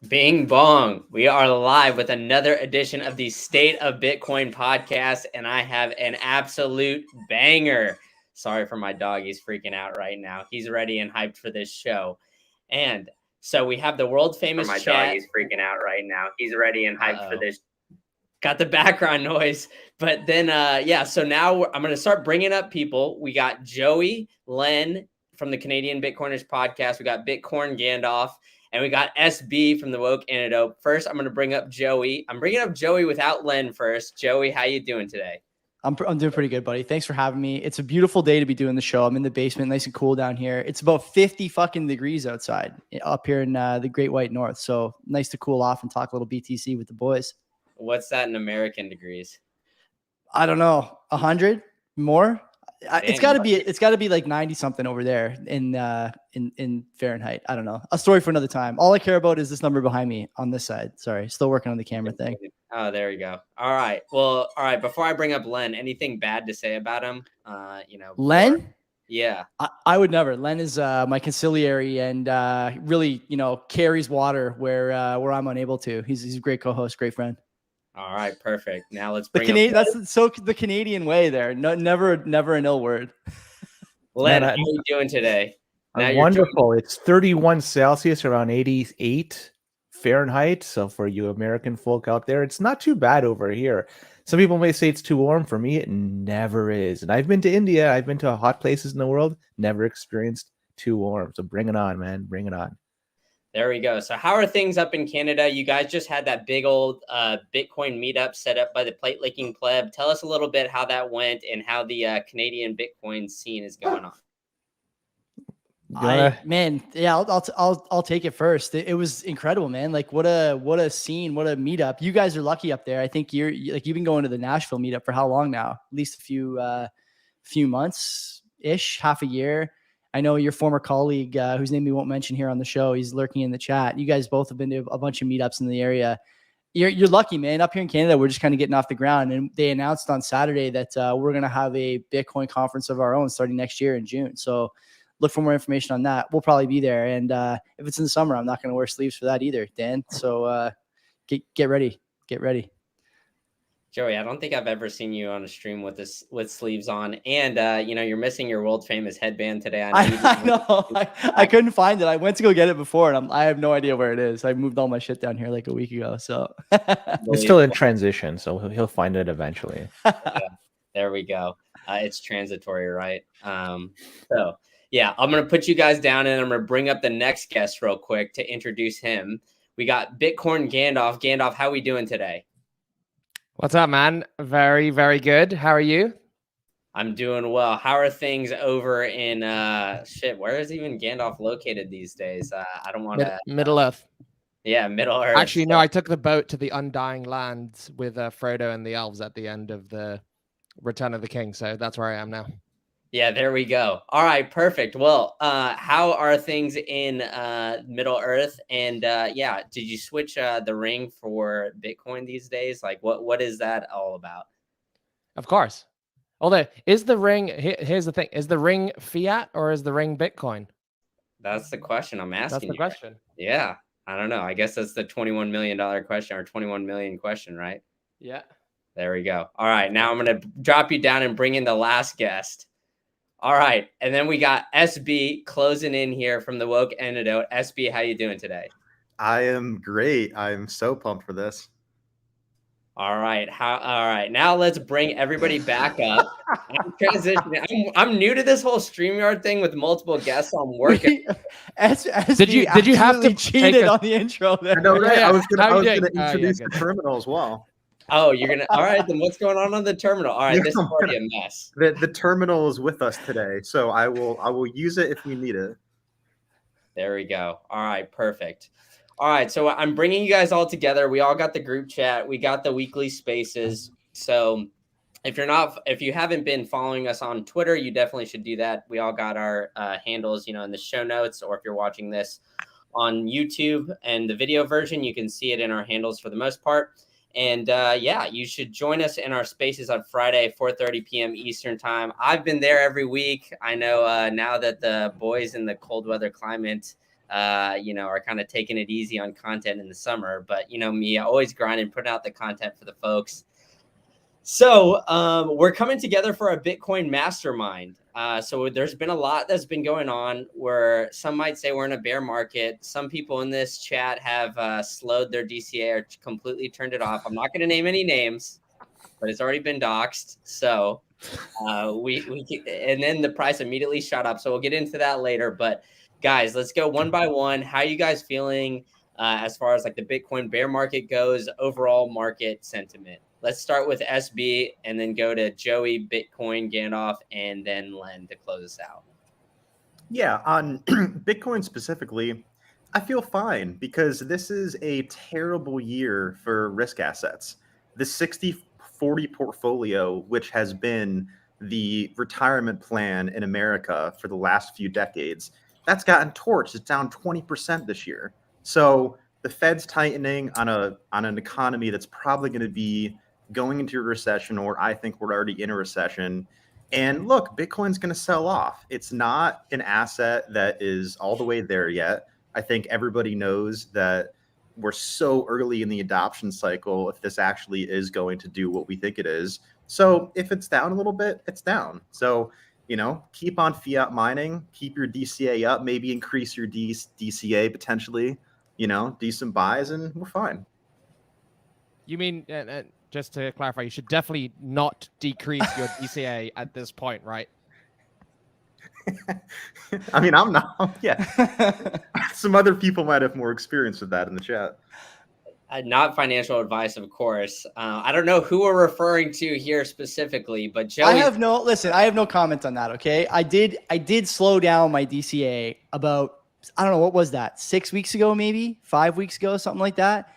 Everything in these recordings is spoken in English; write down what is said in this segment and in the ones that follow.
Bing bong. We are live with another edition of the State of Bitcoin podcast, and I have an absolute banger. Sorry for my dog. He's freaking out right now. He's ready and hyped for this show. And so we have the world famous my chat. dog, he's freaking out right now. He's ready and hyped for this. Got the background noise. But then, so now I'm going to start bringing up people. We got Joey, Len from the Canadian Bitcoiners podcast. We got Bitcoin Gandalf. And we got SB from the Woke Antidote. First, I'm going to bring up Joey. I'm bringing up Joey without Len first. Joey, how you doing today? I'm doing pretty good, buddy. Thanks for having me. It's a beautiful day to be doing the show. I'm in the basement, nice and cool down here. It's about 50 fucking degrees outside up here in the Great White North. So nice to cool off and talk a little BTC with the boys. What's that in American degrees? I don't know, 100 more. It's got to be like 90 something over there in Fahrenheit. I don't know. A story for another time. All I care about is this number behind me on this side. Sorry, still working on the camera thing. Oh, there we go. All right. Well, all right. Before I bring up Len, anything bad to say about him? Len? Yeah, I would never. Len is my conciliary and really, carries water where I'm unable to. He's a great co-host, great friend. All right, perfect. Now let's bring that's the Canadian way there. No, never an ill word. Len, how are you doing today? I'm wonderful. It's 31 Celsius, around 88 Fahrenheit. So for you American folk out there, it's not too bad over here. Some people may say it's too warm. For me, it never is. And I've been to India. I've been to hot places in the world. Never experienced too warm. So bring it on, man. Bring it on. There we go. So how are things up in Canada? You guys just had that big old Bitcoin meetup set up by the Plate Licking Pleb. Tell us a little bit how that went and how the Canadian Bitcoin scene is going on. I'll take it first. It was incredible, man. Like what a scene, what a meetup. You guys are lucky up there. I think you've been going to the Nashville meetup for how long now? At least a few months ish, half a year. I know your former colleague, whose name we won't mention here on the show, he's lurking in the chat. You guys both have been to a bunch of meetups in the area. You're lucky, man. Up here in Canada, we're just kind of getting off the ground. And they announced on Saturday that we're going to have a Bitcoin conference of our own starting next year in June. So look for more information on that. We'll probably be there. And if it's in the summer, I'm not going to wear sleeves for that either, Dan. So get ready. Get ready. Joey, I don't think I've ever seen you on a stream with sleeves on, and you're missing your world famous headband today. I know. I couldn't find it. I went to go get it before, and I have no idea where it is. I moved all my shit down here like a week ago. So it's still in transition, so he'll find it eventually. Yeah, there we go. It's transitory, right? I'm gonna put you guys down, and I'm gonna bring up the next guest real quick to introduce him. We got Bitcoin Gandalf. Gandalf, how we doing today? What's up, man? Very, very good. How are you? I'm doing well. How are things over in where is even Gandalf located these days? I don't want to Middle Earth. Yeah, Middle Earth. Actually, no, I took the boat to the Undying Lands with Frodo and the elves at the end of the Return of the King. So that's where I am now. Yeah, there we go. All right, perfect. Well, how are things in Middle Earth? And did you switch the ring for Bitcoin these days? Like, what is that all about? Of course. Although, is the ring? Here's the thing: is the ring fiat or is the ring Bitcoin? That's the question I'm asking. That's the question. Yeah, I don't know. I guess that's the $21 million question or 21 million question, right? Yeah. There we go. All right, now I'm gonna drop you down and bring in the last guest. All right, and then we got SB closing in here from the Woke Antidote. SB, how you doing today? I am great. I'm so pumped for this. All right, all right. Now let's bring everybody back up. I'm transitioning. I'm new to this whole StreamYard thing with multiple guests. So I'm working. Did you have to cheat on the intro there? I know, right? I was gonna introduce the terminal as well. Oh, you're gonna. All right, then what's going on the terminal? All right, this is already a mess. The terminal is with us today, so I will use it if we need it. There we go. All right, perfect. All right, so I'm bringing you guys all together. We all got the group chat. We got the weekly spaces. So if you haven't been following us on Twitter, you definitely should do that. We all got our handles, in the show notes, or if you're watching this on YouTube and the video version, you can see it in our handles for the most part. And you should join us in our spaces on Friday, 4:30 p.m. Eastern time. I've been there every week. I know now that the boys in the cold weather climate are kind of taking it easy on content in the summer. But me, always grinding, putting out the content for the folks. So we're coming together for a Bitcoin mastermind. So there's been a lot that's been going on where some might say we're in a bear market. Some people in this chat have slowed their DCA or completely turned it off. I'm not going to name any names, but it's already been doxxed. So and then the price immediately shot up. So we'll get into that later. But guys, let's go one by one. How are you guys feeling as far as like the Bitcoin bear market goes, overall market sentiment? Let's start with SB and then go to Joey, Bitcoin, Gandalf, and then Len to close us out. Yeah, on Bitcoin specifically, I feel fine because this is a terrible year for risk assets. The 60-40 portfolio, which has been the retirement plan in America for the last few decades, that's gotten torched. It's down 20% this year. So the Fed's tightening on an economy that's probably going to be going into a recession, or I think we're already in a recession. And look, Bitcoin's going to sell off. It's not an asset that is all the way there yet. I think everybody knows that we're so early in the adoption cycle if this actually is going to do what we think it is. So if it's down a little bit, it's down. So, keep on fiat mining, keep your DCA up, maybe increase your DCA potentially, do some buys, and we're fine. You mean, just to clarify, you should definitely not decrease your DCA at this point, right? I mean, I'm not. Yeah. Some other people might have more experience with that in the chat. Not financial advice, of course. I don't know who we're referring to here specifically, but Joey. I have no comment on that. Okay. I did slow down my DCA about, I don't know, what was that? 6 weeks ago, maybe 5 weeks ago, something like that.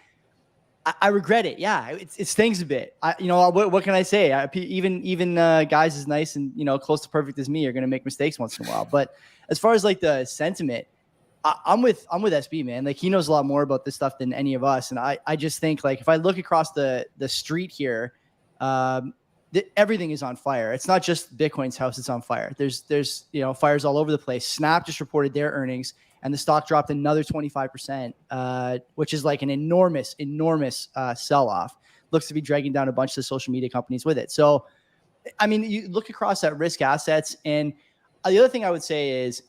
I regret it. Yeah, it stings a bit. What can I say? Even guys as nice and close to perfect as me are going to make mistakes once in a while. But as far as like the sentiment, I'm with SB, man. Like he knows a lot more about this stuff than any of us, and I just think like if I look across the street here, everything is on fire. It's not just Bitcoin's house; it's on fire. There's fires all over the place. Snap just reported their earnings, and the stock dropped another 25%, which is like an enormous sell-off. Looks to be dragging down a bunch of the social media companies with it. So, I mean, you look across at risk assets, and the other thing I would say is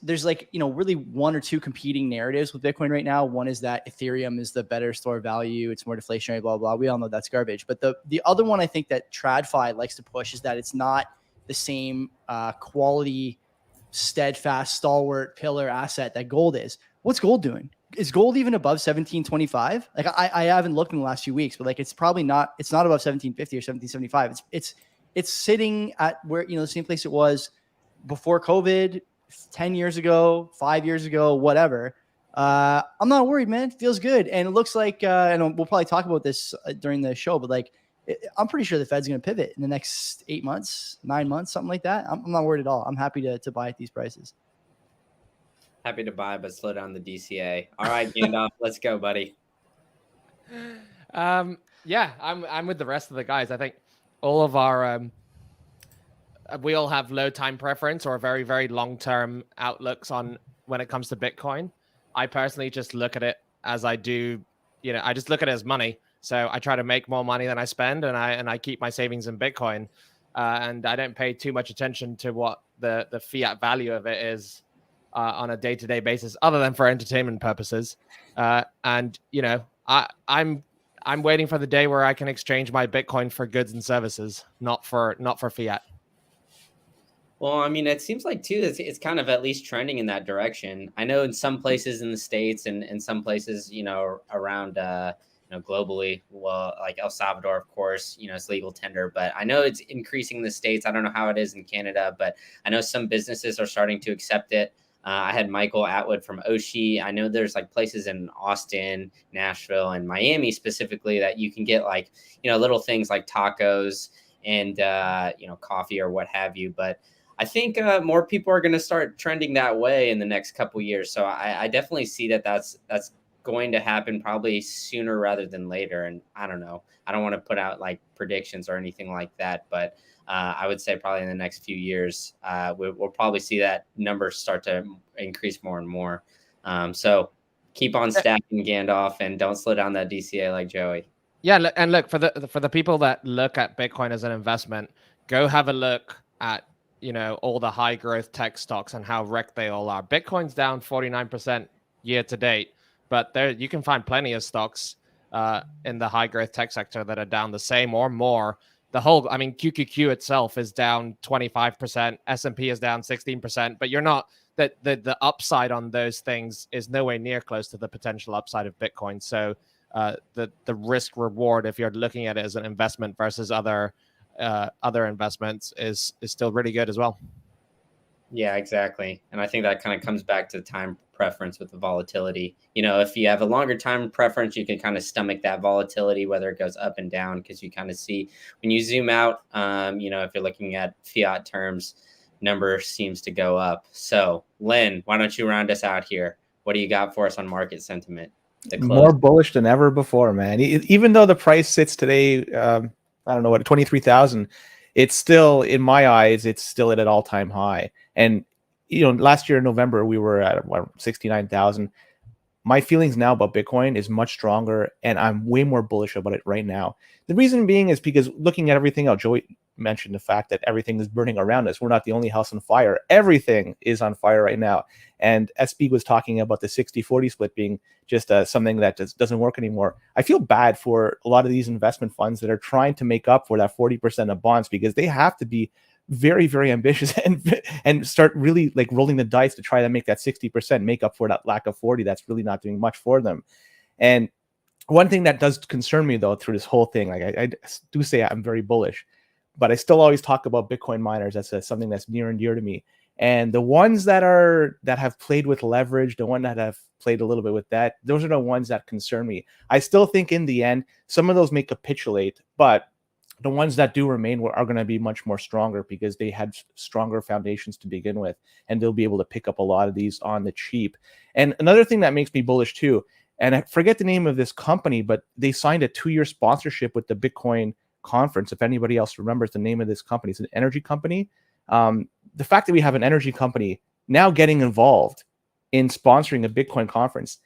there's like, really one or two competing narratives with Bitcoin right now. One is that Ethereum is the better store of value. It's more deflationary, blah, blah, blah. We all know that's garbage. But the other one I think that TradFi likes to push is that it's not the same quality, steadfast, stalwart pillar asset that gold is. What's gold doing? Is gold even above 1725? Like I haven't looked in the last few weeks, but like it's probably not. It's not above 1750 or 1775. It's sitting at where the same place it was before COVID, 10 years ago, 5 years ago, whatever. I'm not worried, man. It feels good, and it looks like. And we'll probably talk about this during the show, but like I'm pretty sure the Fed's going to pivot in the next 8 months, 9 months, something like that. I'm not worried at all. I'm happy to buy at these prices. Happy to buy, but slow down the DCA. All right, Gandalf, let's go, buddy. Yeah, I'm with the rest of the guys. I think all of our we all have low time preference or very, very long-term outlooks on when it comes to Bitcoin. I personally just look at it as I do, I just look at it as money. So I try to make more money than I spend, and I keep my savings in Bitcoin, and I don't pay too much attention to what the fiat value of it is on a day-to-day basis, other than for entertainment purposes. I'm waiting for the day where I can exchange my Bitcoin for goods and services, not for fiat. Well, I mean, it seems like too it's kind of at least trending in that direction. I know in some places in the States and in some places, around globally, well, like El Salvador, of course, it's legal tender, but I know it's increasing in the States. I don't know how it is in Canada, but I know some businesses are starting to accept it. I had Michael Atwood from Oshi. I know there's like places in Austin, Nashville, and Miami specifically that you can get like, little things like tacos and, coffee or what have you. But I think more people are going to start trending that way in the next couple of years. So I definitely see that's going to happen probably sooner rather than later. And I don't know. I don't want to put out like predictions or anything like that, but I would say probably in the next few years, we'll probably see that number start to increase more and more. So keep on stacking Gandalf and don't slow down that DCA like Joey. Yeah, and look, for the people that look at Bitcoin as an investment, go have a look at all the high growth tech stocks and how wrecked they all are. Bitcoin's down 49% year to date, but there you can find plenty of stocks in the high growth tech sector that are down the same or more. QQQ itself is down 25%, S&P is down 16%, but you're not the upside on those things is nowhere near close to the potential upside of Bitcoin. So the risk reward, if you're looking at it as an investment versus other investments, is still really good as well. Yeah, exactly. And I think that kind of comes back to time preference with the volatility. If you have a longer time preference, you can kind of stomach that volatility, whether it goes up and down, because you kind of see when you zoom out, if you're looking at fiat terms, number seems to go up. So Lynn, why don't you round us out here? What do you got for us on market sentiment? More bullish than ever before, man. Even though the price sits today, I don't know what, 23,000, it's still, in my eyes, it's still at an all-time high. And last year in November we were at 69,000. My feelings now about Bitcoin is much stronger, and I'm way more bullish about it right now. The reason being is because looking at everything else, Joey mentioned the fact that everything is burning around us. We're not the only house on fire. Everything is on fire right now. And SB was talking about the 60-40 split being just something that doesn't work anymore. I feel bad for a lot of these investment funds that are trying to make up for that 40% of bonds, because they have to be very, very ambitious and start really like rolling the dice to try to make that 60% make up for that lack of 40 that's really not doing much for them. And one thing that does concern me, though, through this whole thing, like I do say I'm very bullish, but I still always talk about Bitcoin miners as something that's near and dear to me. And the ones that have played with leverage, the one that have played a little bit with that, those are the ones that concern me. I still think in the end, some of those may capitulate, but the ones that do remain are going to be much more stronger because they had stronger foundations to begin with, and they'll be able to pick up a lot of these on the cheap. And another thing that makes me bullish too, and I forget the name of this company, but they signed a 2-year sponsorship with the Bitcoin conference. If anybody else remembers the name of this company, it's an energy company. The fact that we have an energy company now getting involved in sponsoring a Bitcoin conference,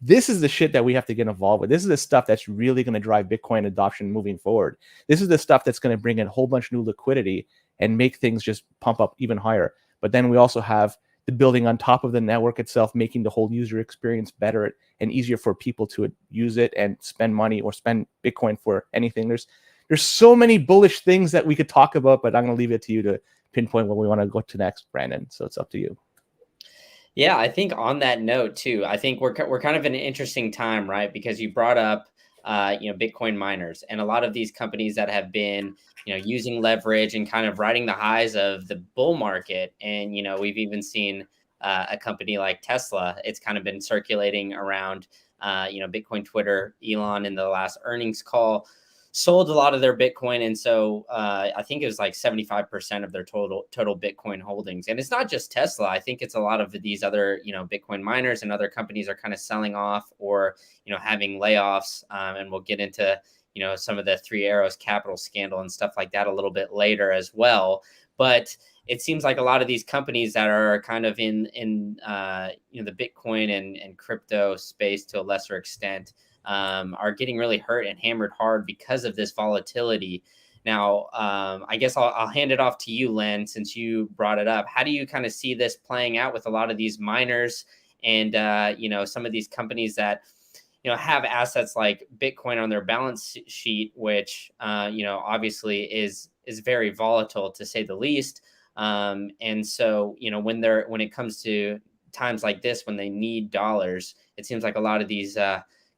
this is the shit that we have to get involved with. This is the stuff that's really going to drive Bitcoin adoption moving forward. This is the stuff that's going to bring in a whole bunch of new liquidity and make things just pump up even higher. But then we also have the building on top of the network itself, making the whole user experience better and easier for people to use it and spend money or spend Bitcoin for anything. There's so many bullish things that we could talk about, but I'm going to leave it to you to pinpoint what we want to go to next, Brandon. So it's up to you. Yeah, I think on that note too, I think we're kind of in an interesting time, right? Because you brought up, Bitcoin miners and a lot of these companies that have been, using leverage and kind of riding the highs of the bull market. And, we've even seen a company like Tesla. It's kind of been circulating around, Bitcoin Twitter. Elon in the last earnings call sold a lot of their Bitcoin. And so I think it was like 75% of their total Bitcoin holdings. And it's not just Tesla. I think it's a lot of these other, Bitcoin miners and other companies are kind of selling off or, having layoffs. And we'll get into, some of the Three Arrows Capital scandal and stuff like that a little bit later as well. But it seems like a lot of these companies that are kind of in the Bitcoin and crypto space to a lesser extent, are getting really hurt and hammered hard because of this volatility. Now, I guess I'll hand it off to you, Len, since you brought it up. How do you kind of see this playing out with a lot of these miners and, some of these companies that, have assets like Bitcoin on their balance sheet, which, obviously is very volatile to say the least. And so, when it comes to times like this, when they need dollars, it seems like a lot of these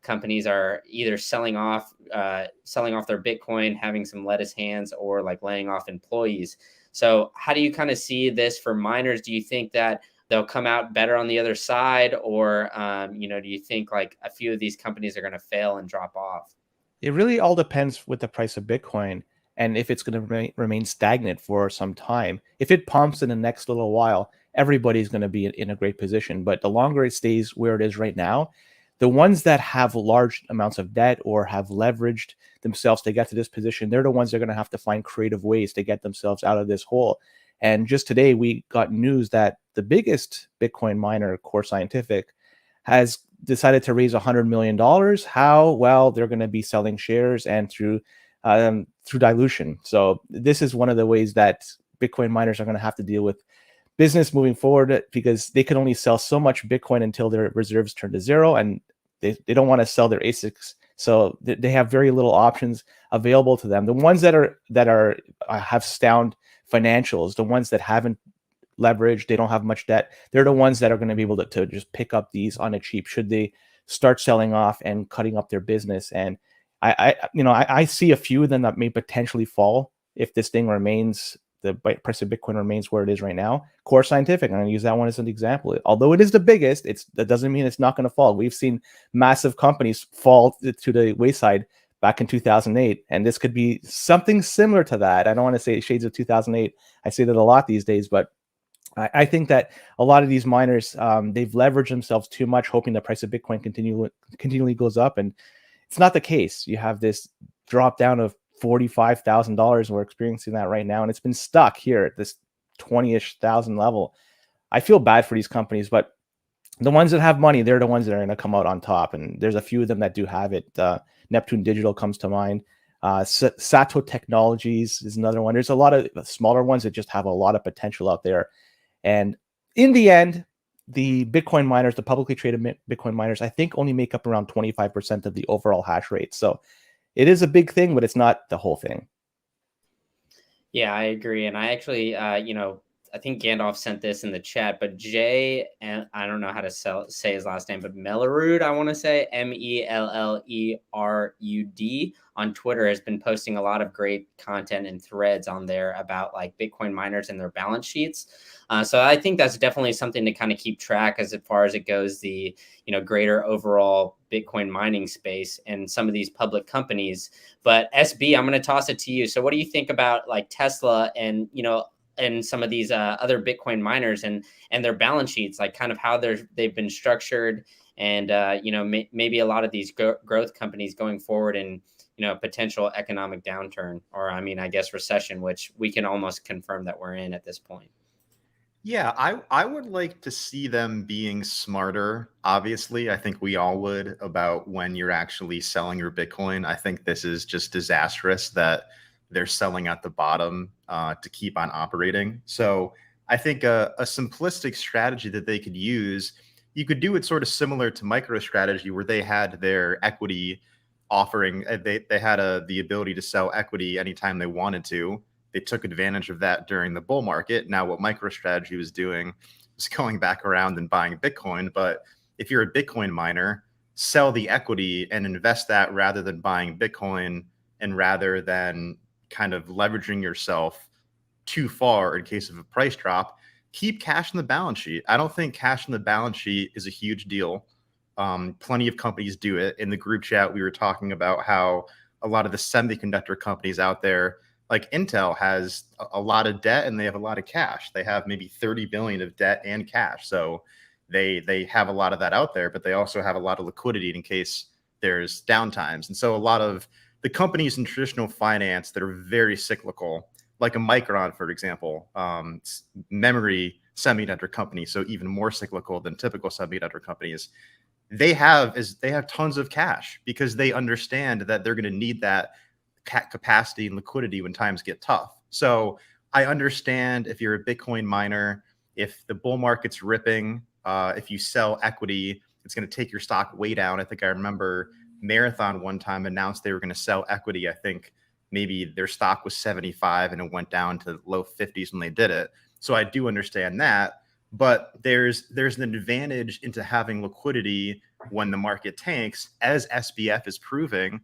companies are either selling off their Bitcoin, having some lettuce hands, or like laying off employees. So how do you kind of see this for miners? Do you think that they'll come out better on the other side, or do you think like a few of these companies are going to fail and drop off? It really all depends with the price of Bitcoin and if it's going to remain stagnant for some time. If it pumps in the next little while, everybody's going to be in a great position. But the longer it stays where it is right now, the ones that have large amounts of debt or have leveraged themselves to get to this position, they're the ones that are going to have to find creative ways to get themselves out of this hole. And just today, we got news that the biggest Bitcoin miner, Core Scientific, has decided to raise $100 million. How? Well, they're going to be selling shares and through dilution. So this is one of the ways that Bitcoin miners are going to have to deal with business moving forward, because they can only sell so much Bitcoin until their reserves turn to zero, and they don't want to sell their ASICs. So they have very little options available to them. The ones that have sound financials, the ones that haven't leveraged, they don't have much debt, they're the ones that are going to be able to just pick up these on a cheap should they start selling off and cutting up their business. And I see a few of them that may potentially fall if this thing remains, the price of Bitcoin remains where it is right now. Core Scientific, I'm going to use that one as an example. Although it is the biggest, that doesn't mean it's not going to fall. We've seen massive companies fall to the wayside back in 2008, and this could be something similar to that. I don't want to say shades of 2008. I say that a lot these days, but I think that a lot of these miners, they've leveraged themselves too much, hoping the price of Bitcoin continually goes up, and it's not the case. You have this drop down of $45,000. We're experiencing that right now, and it's been stuck here at this 20-ish thousand level. I feel bad for these companies, but the ones that have money, they're the ones that are going to come out on top, and there's a few of them that do have it. Neptune Digital comes to mind. Sato Technologies is another one. There's a lot of smaller ones that just have a lot of potential out there. And in the end, the Bitcoin miners, the publicly traded Bitcoin miners, I think only make up around 25% of the overall hash rate. So it is a big thing, but it's not the whole thing. Yeah, I agree. And I actually, I think Gandalf sent this in the chat, but Jay, and I don't know how to say his last name, but Mellerud, I want to say Mellerud on Twitter, has been posting a lot of great content and threads on there about like Bitcoin miners and their balance sheets. So I think that's definitely something to kind of keep track as far as it goes, the greater overall Bitcoin mining space and some of these public companies. But SB, I'm going to toss it to you. So what do you think about like Tesla and and some of these other Bitcoin miners and their balance sheets, like kind of how they've been structured, and maybe a lot of these growth companies going forward in potential economic downturn, or I guess recession, which we can almost confirm that we're in at this point. Yeah, I would like to see them being smarter. Obviously, I think we all would, about when you're actually selling your Bitcoin. I think this is just disastrous that they're selling at the bottom to keep on operating. So I think a simplistic strategy that they could use, you could do it sort of similar to MicroStrategy, where they had their equity offering. They had the ability to sell equity anytime they wanted to. They took advantage of that during the bull market. Now, what MicroStrategy was doing was going back around and buying Bitcoin. But if you're a Bitcoin miner, sell the equity and invest that rather than buying Bitcoin, and rather than kind of leveraging yourself too far in case of a price drop, keep cash in the balance sheet. I don't think cash in the balance sheet is a huge deal. Plenty of companies do it. In the group chat, we were talking about how a lot of the semiconductor companies out there, like Intel, has a lot of debt and they have a lot of cash. They have maybe 30 billion of debt and cash. So they have a lot of that out there, but they also have a lot of liquidity in case there's downtimes. And so a lot of the companies in traditional finance that are very cyclical, like a Micron, for example, memory semiconductor company, so even more cyclical than typical semiconductor companies, they have tons of cash because they understand that they're going to need that capacity and liquidity when times get tough. So I understand if you're a Bitcoin miner, if the bull market's ripping, if you sell equity, it's going to take your stock way down. I think I remember Marathon one time announced they were going to sell equity. I think maybe their stock was 75 and it went down to low 50s when they did it. So I do understand that, but there's an advantage into having liquidity when the market tanks, as SBF is proving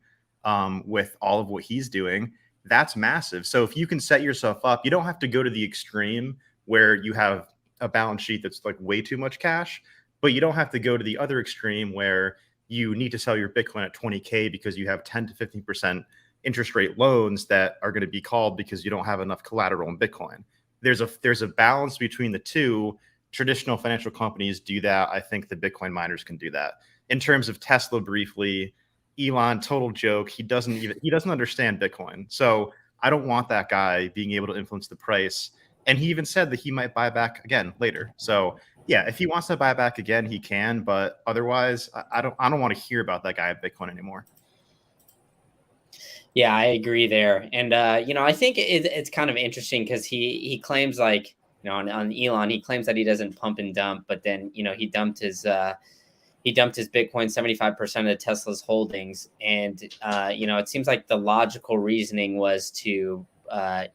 with all of what he's doing. That's massive. So if you can set yourself up, you don't have to go to the extreme where you have a balance sheet that's like way too much cash, but you don't have to go to the other extreme where you need to sell your Bitcoin at 20K because you have 10 to 15% interest rate loans that are going to be called because you don't have enough collateral in Bitcoin. There's a balance between the two. Traditional financial companies do that. I think the Bitcoin miners can do that. In terms of Tesla, briefly, Elon, total joke. He doesn't understand Bitcoin. So I don't want that guy being able to influence the price. And he even said that he might buy back again later. So Yeah, if he wants to buy back again, he can. But otherwise, I don't want to hear about that guy at Bitcoin anymore. Yeah, I agree there. And I think it's kind of interesting because he claims like, on Elon, he claims that he doesn't pump and dump, but then, he dumped his Bitcoin, 75% of Tesla's holdings. And it seems like the logical reasoning was to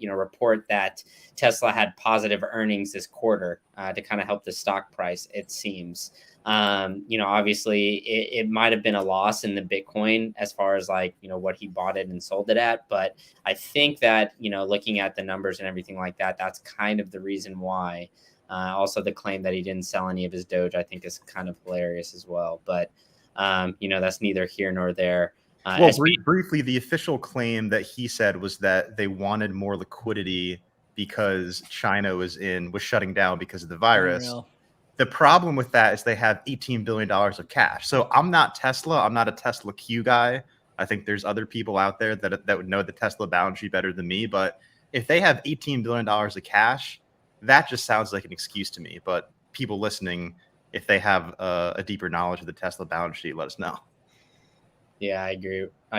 report that Tesla had positive earnings this quarter to kind of help the stock price, it seems. Obviously it might have been a loss in the Bitcoin as far as like, what he bought it and sold it at. But I think that, looking at the numbers and everything like that, that's kind of the reason why. Also, the claim that he didn't sell any of his Doge, I think, is kind of hilarious as well. But, that's neither here nor there. Well, briefly, the official claim that he said was that they wanted more liquidity because China was shutting down because of the virus. Unreal. The problem with that is they have $18 billion of cash. So I'm not Tesla. I'm not a Tesla Q guy. I think there's other people out there that would know the Tesla balance sheet better than me. But if they have $18 billion of cash, that just sounds like an excuse to me. But people listening, if they have a deeper knowledge of the Tesla balance sheet, let us know. Yeah, I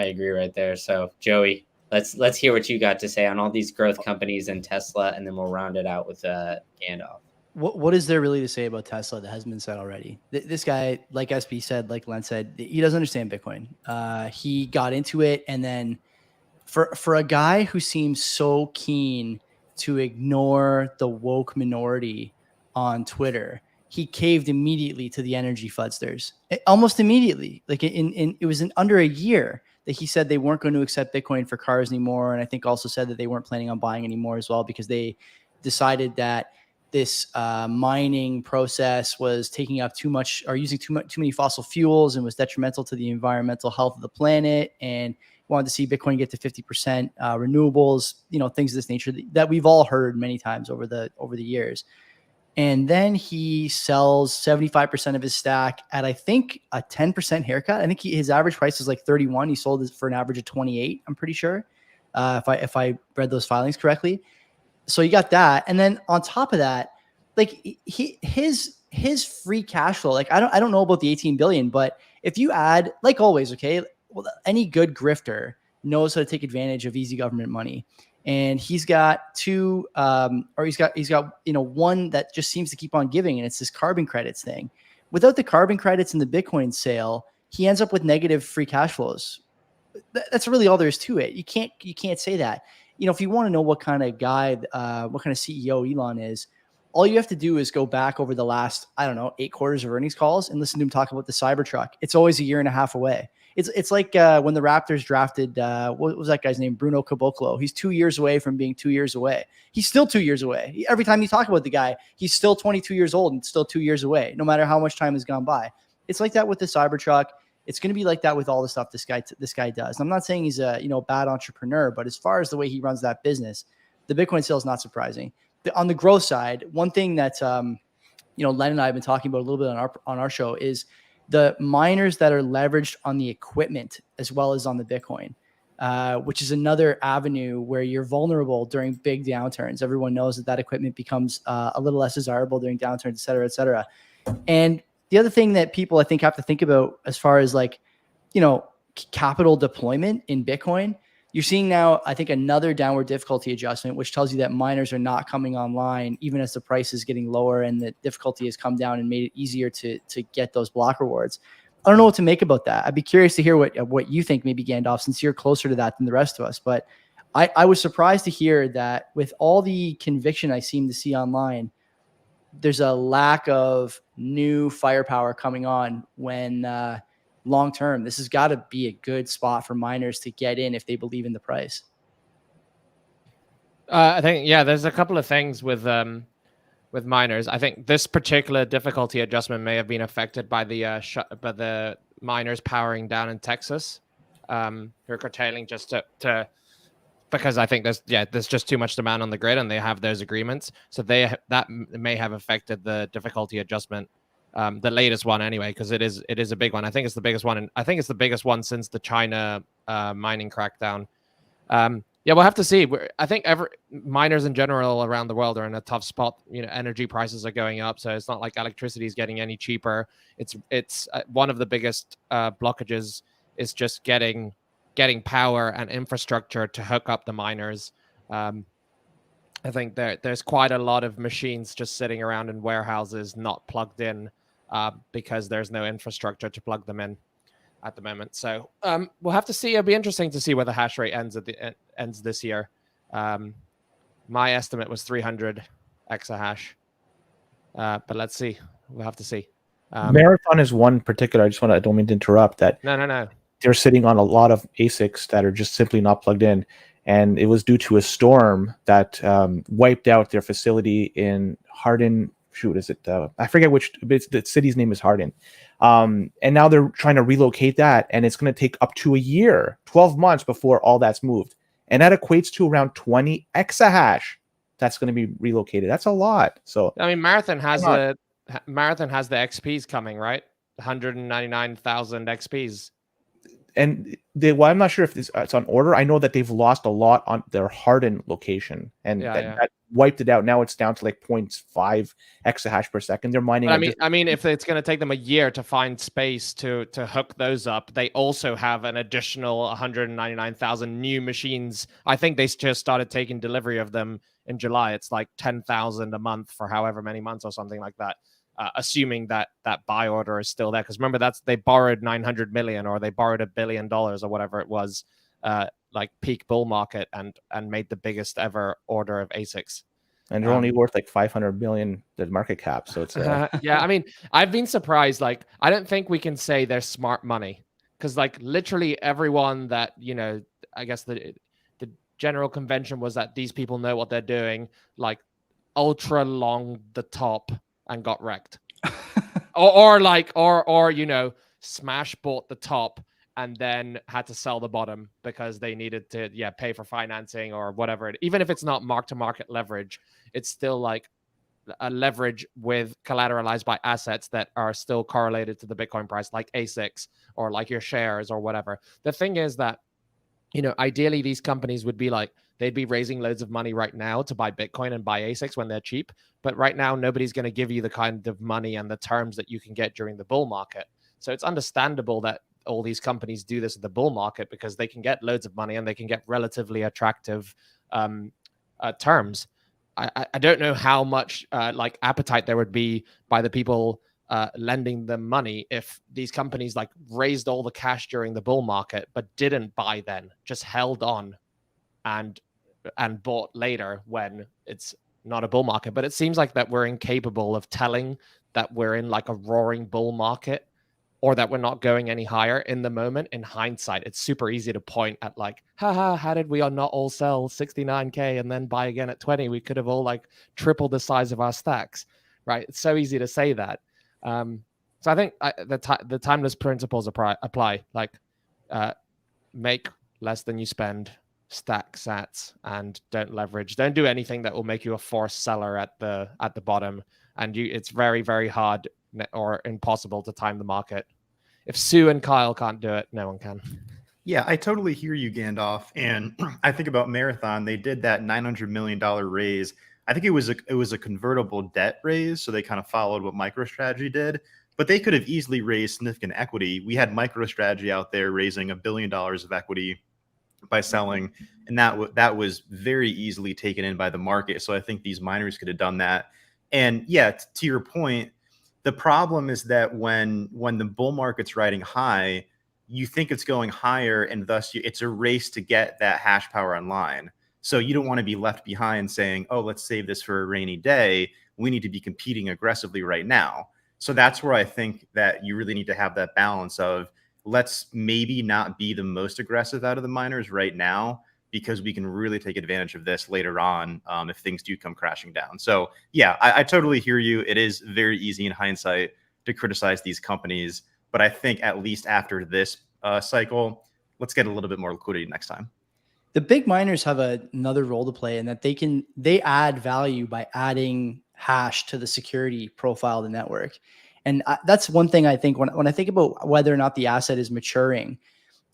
agree right there. So Joey, let's hear what you got to say on all these growth companies and Tesla, and then we'll round it out with Gandalf. What is there really to say about Tesla that hasn't been said already? This guy, like SB said, like Len said, he doesn't understand Bitcoin. He got into it, and then for a guy who seems so keen to ignore the woke minority on Twitter, he caved immediately to the energy fudsters, almost immediately. Like it was in under a year that he said they weren't going to accept Bitcoin for cars anymore, and I think also said that they weren't planning on buying anymore as well because they decided that this mining process was taking up too much or using too many fossil fuels and was detrimental to the environmental health of the planet, and wanted to see Bitcoin get to 50% renewables, things of this nature that we've all heard many times over the years. And then he sells 75% of his stack at, I think, a 10% haircut. I think his average price is like 31. He sold it for an average of 28, I'm pretty sure, if I read those filings correctly. So you got that. And then on top of that, like his free cash flow, like I don't know about the 18 billion, but if you add, like always, okay, well, any good grifter knows how to take advantage of easy government money. And he's got two, or he's got one that just seems to keep on giving, and it's this carbon credits thing. Without the carbon credits and the Bitcoin sale, he ends up with negative free cash flows. That's really all there is to it. You can't say that. If you want to know what kind of guy, what kind of CEO Elon is, all you have to do is go back over the last, 8 quarters of earnings calls and listen to him talk about the Cybertruck. It's always a year and a half away. It's like when the Raptors drafted, what was that guy's name? Bruno Caboclo. He's 2 years away from being 2 years away. He's still 2 years away. Every time you talk about the guy, he's still 22 years old and still 2 years away, no matter how much time has gone by. It's like that with the Cybertruck. It's going to be like that with all the stuff this guy does. And I'm not saying he's a bad entrepreneur, but as far as the way he runs that business, the Bitcoin sale is not surprising. On the growth side, one thing that Len and I have been talking about a little bit on our show is the miners that are leveraged on the equipment as well as on the Bitcoin, which is another avenue where you're vulnerable during big downturns. Everyone knows that equipment becomes a little less desirable during downturns, et cetera, et cetera. And the other thing that people I think have to think about as far as capital deployment in Bitcoin, you're seeing now, I think, another downward difficulty adjustment, which tells you that miners are not coming online, even as the price is getting lower and the difficulty has come down and made it easier to get those block rewards. I don't know what to make about that. I'd be curious to hear what you think, maybe Gandalf, since you're closer to that than the rest of us. But I was surprised to hear that with all the conviction I seem to see online, there's a lack of new firepower coming on when long term, this has got to be a good spot for miners to get in if they believe in the price. I think, there's a couple of things with miners. I think this particular difficulty adjustment may have been affected by the miners powering down in Texas, who are curtailing just to because I think there's just too much demand on the grid and they have those agreements. So that may have affected the difficulty adjustment. The latest one anyway, because it is a big one. I think it's the biggest one, and I think it's the biggest one since the China mining crackdown. Yeah, we'll have to see. I think miners in general around the world are in a tough spot. Energy prices are going up, so it's not like electricity is getting any cheaper. It's one of the biggest blockages is just getting power and infrastructure to hook up the miners. I think there's quite a lot of machines just sitting around in warehouses not plugged in because there's no infrastructure to plug them in at the moment. So we'll have to see. It'll be interesting to see where the hash rate ends this year. My estimate was 300 exahash, but let's see. We'll have to see. Marathon is one particular. I don't mean to interrupt that. No. They're sitting on a lot of ASICs that are just simply not plugged in. And it was due to a storm that wiped out their facility in Hardin. Shoot, is it? I forget which. The city's name is Hardin. And now they're trying to relocate that, and it's going to take up to a year, 12 months before all that's moved. And that equates to around 20 exahash that's going to be relocated. That's a lot. So I mean, Marathon has the XPs coming, right? 199,000 XPs. And I'm not sure if it's on order. I know that they've lost a lot on their Hardin location, and that wiped it out. Now it's down to like 0.5 exahash per second. They're mining. I mean, if it's going to take them a year to find space to hook those up, they also have an additional 199,000 new machines. I think they just started taking delivery of them in July. It's like 10,000 a month for however many months or something like that. Assuming that buy order is still there, because remember they borrowed 900 million or they borrowed $1 billion or whatever it was, like peak bull market, and made the biggest ever order of ASICs. And they're only worth like 500 million the market cap. So it's yeah. I mean, I've been surprised. Like, I don't think we can say they're smart money, because like literally everyone that I guess the general convention was that these people know what they're doing, like ultra long the top and got wrecked. or Smash bought the top and then had to sell the bottom because they needed to pay for financing or whatever. Even if it's not mark-to-market leverage, it's still like a leverage with collateralized by assets that are still correlated to the Bitcoin price, like ASICs or like your shares or whatever. The thing is that, ideally these companies would be like, they'd be raising loads of money right now to buy Bitcoin and buy ASICs when they're cheap. But right now, nobody's going to give you the kind of money and the terms that you can get during the bull market. So it's understandable that all these companies do this in the bull market, because they can get loads of money and they can get relatively attractive terms. I don't know how much like appetite there would be by the people lending them money if these companies like raised all the cash during the bull market but didn't buy then, just held on and bought later when it's not a bull market. But it seems like that we're incapable of telling that we're in like a roaring bull market or that we're not going any higher in the moment. In hindsight, it's super easy to point at like, haha, how did we not all sell 69K and then buy again at 20? We could have all like tripled the size of our stacks, right? It's so easy to say that. So I think the timeless principles apply. Like make less than you spend, stack sats, and don't leverage. Don't do anything that will make you a forced seller at the bottom. And it's very, very hard or impossible to time the market. If Sue and Kyle can't do it, no one can. Yeah, I totally hear you, Gandalf. And I think about Marathon. They did that $900 million raise. I think it was a convertible debt raise, so they kind of followed what MicroStrategy did. But they could have easily raised significant equity. We had MicroStrategy out there raising $1 billion of equity by selling, and that was very easily taken in by the market. So I think these miners could have done that. And yeah, to your point, the problem is that when the bull market's riding high, you think it's going higher, and thus it's a race to get that hash power online. So you don't want to be left behind saying, oh, let's save this for a rainy day. We need to be competing aggressively right now. So that's where I think that you really need to have that balance of, let's maybe not be the most aggressive out of the miners right now, because we can really take advantage of this later on if things do come crashing down. So yeah, I totally hear you. It is very easy in hindsight to criticize these companies, but I think at least after this cycle, let's get a little bit more liquidity next time. The big miners have another role to play in that they add value by adding hash to the security profile of the network. And that's one thing I think when I think about whether or not the asset is maturing,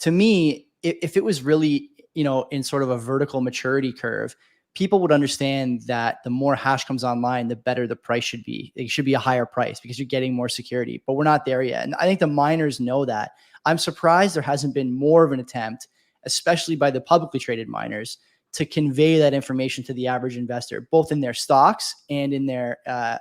to me, if it was really in sort of a vertical maturity curve, people would understand that the more hash comes online, the better the price should be. It should be a higher price because you're getting more security, but we're not there yet. And I think the miners know that. I'm surprised there hasn't been more of an attempt, especially by the publicly traded miners, to convey that information to the average investor, both in their stocks and in their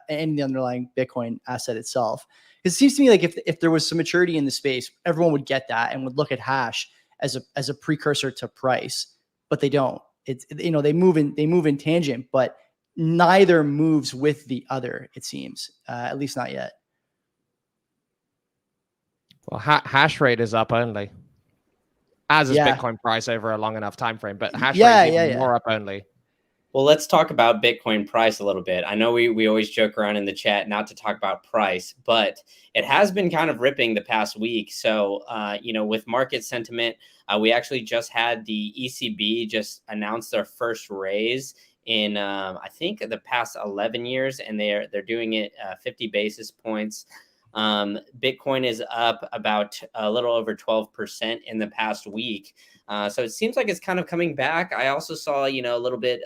and the underlying Bitcoin asset itself. Because it seems to me like if there was some maturity in the space, everyone would get that and would look at hash as a precursor to price, but they don't. It's, they move in tangent, but neither moves with the other, it seems, at least not yet. Well, hash rate is up only, as is Yeah. Bitcoin price over a long enough time frame, but hash rate is even more up only. Well, let's talk about Bitcoin price a little bit. I know we always joke around in the chat not to talk about price, but it has been kind of ripping the past week. So, with market sentiment, we actually just had the ECB just announce their first raise in, I think, the past 11 years, and they're doing it 50 basis points. Bitcoin is up about a little over 12% in the past week. So it seems like it's kind of coming back. I also saw, a little bit,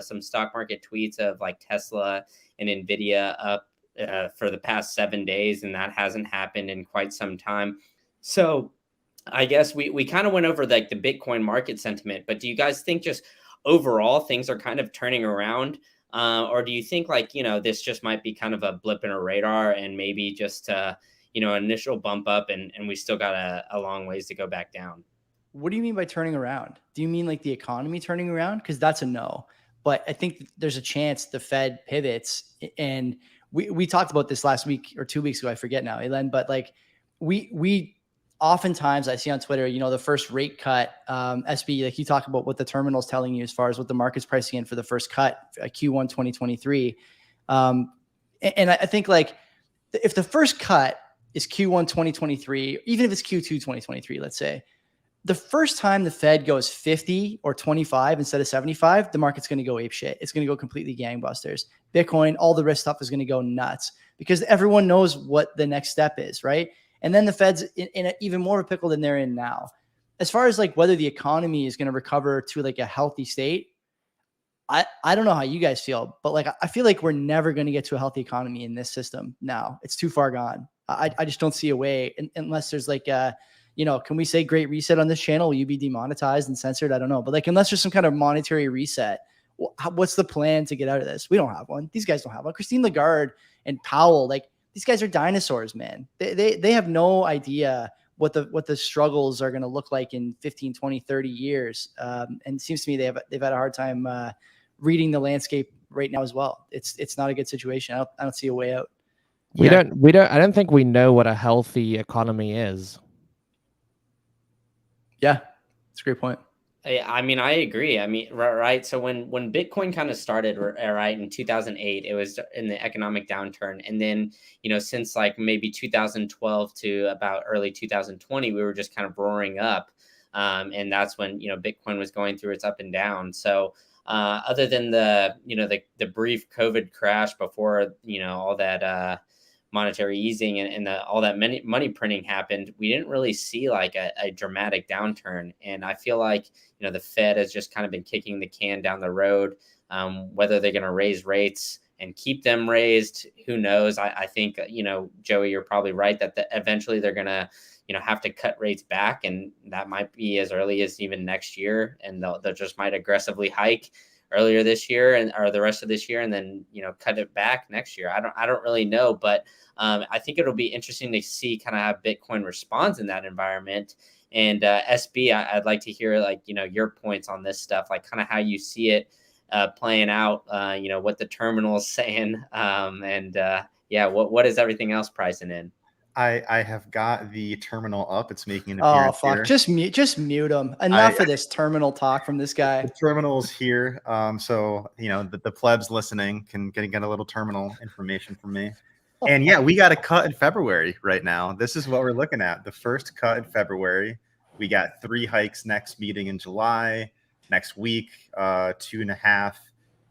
some stock market tweets of like Tesla and Nvidia up for the past 7 days, and that hasn't happened in quite some time. So I guess we kind of went over like the Bitcoin market sentiment, but do you guys think just overall things are kind of turning around? Or do you think like, this just might be kind of a blip in a radar and maybe just, an initial bump up and we still got a long ways to go back down? What do you mean by turning around? Do you mean like the economy turning around? Because that's a no. But I think there's a chance the Fed pivots. And we talked about this last week or 2 weeks ago. I forget now, Elen. But like we oftentimes I see on Twitter, the first rate cut, SB, like you talk about what the terminal's telling you as far as what the market's pricing in for the first cut, Q1 2023. And I think like if the first cut is Q1 2023, even if it's Q2 2023, let's say, the first time the Fed goes 50 or 25 instead of 75, the market's going to go apeshit. It's going to go completely gangbusters. Bitcoin, all the risk stuff is going to go nuts because everyone knows what the next step is, right? And then the Fed's in even more of a pickle than they're in now. As far as like whether the economy is going to recover to like a healthy state, I don't know how you guys feel, but like I feel like we're never going to get to a healthy economy in this system now. It's too far gone. I just don't see a way unless there's like can we say great reset on this channel? Will you be demonetized and censored? I don't know. But like, unless there's some kind of monetary reset, what's the plan to get out of this? We don't have one. These guys don't have one. Christine Lagarde and Powell, like these guys are dinosaurs, man. They have no idea what the struggles are going to look like in 15, 20, 30 years. And it seems to me they've had a hard time reading the landscape right now as well. It's not a good situation. I don't see a way out. I don't think we know what a healthy economy is. Yeah, that's a great point. I mean, I agree. I mean, right. So when Bitcoin kind of started, right, in 2008, it was in the economic downturn. And then, since like maybe 2012 to about early 2020, we were just kind of roaring up. And that's when, Bitcoin was going through its up and down. So other than the brief COVID crash before, all that monetary easing and all that money printing happened, we didn't really see like a dramatic downturn. And I feel like, the Fed has just kind of been kicking the can down the road. Whether they're going to raise rates and keep them raised, who knows? I think, Joey, you're probably right that eventually they're going to, have to cut rates back. And that might be as early as even next year. And they'll just might aggressively hike earlier this year or the rest of this year, and then cut it back next year. I don't really know, but I think it'll be interesting to see kind of how Bitcoin responds in that environment. And SB, I'd like to hear like your points on this stuff, like kind of how you see it playing out. What the terminal is saying, what is everything else pricing in? I have got the terminal up. It's making an appearance. Oh fuck! Here. Just mute him. Enough of this terminal talk from this guy. The terminal's here. So the plebs listening can get a little terminal information from me. And yeah, we got a cut in February right now. This is what we're looking at. The first cut in February. We got 3 hikes next meeting in July. Next week, 2.5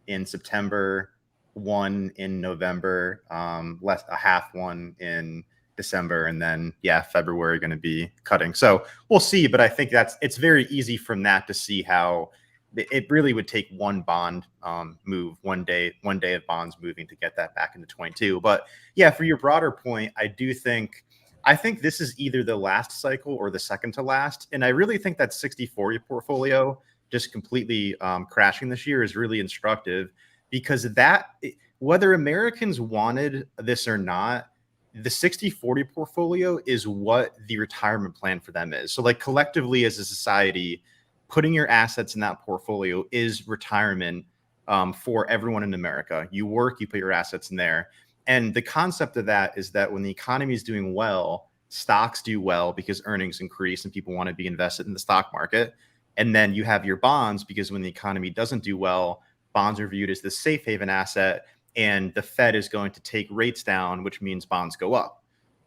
in September, 1 in November, a half one in December, and then February going to be cutting. So we'll see, but I think it's very easy from that to see how it really would take one bond move, one day of bonds moving to get that back into 22. But yeah, for your broader point, I think this is either the last cycle or the second to last, and I really think that 60-40 portfolio just completely crashing this year is really instructive, because whether Americans wanted this or not, the 60-40 portfolio is what the retirement plan for them is. So like collectively as a society, putting your assets in that portfolio is retirement for everyone in America. You work, you put your assets in there. And the concept of that is that when the economy is doing well, stocks do well because earnings increase and people want to be invested in the stock market. And then you have your bonds, because when the economy doesn't do well, bonds are viewed as the safe haven asset, and the Fed is going to take rates down, which means bonds go up.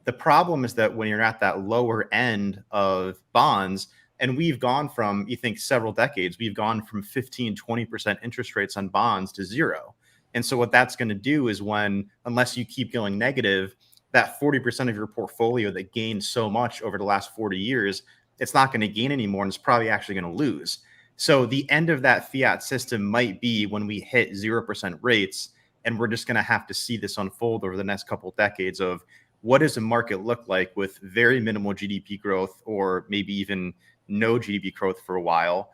The problem is that when you're at that lower end of bonds, and we've gone from, you think several decades, we've gone from 15, 20% interest rates on bonds to zero. And so what that's going to do is unless you keep going negative, that 40% of your portfolio that gained so much over the last 40 years, it's not going to gain anymore, and it's probably actually going to lose. So the end of that fiat system might be when we hit 0% rates, and we're just going to have to see this unfold over the next couple of decades of what does a market look like with very minimal GDP growth, or maybe even no GDP growth for a while.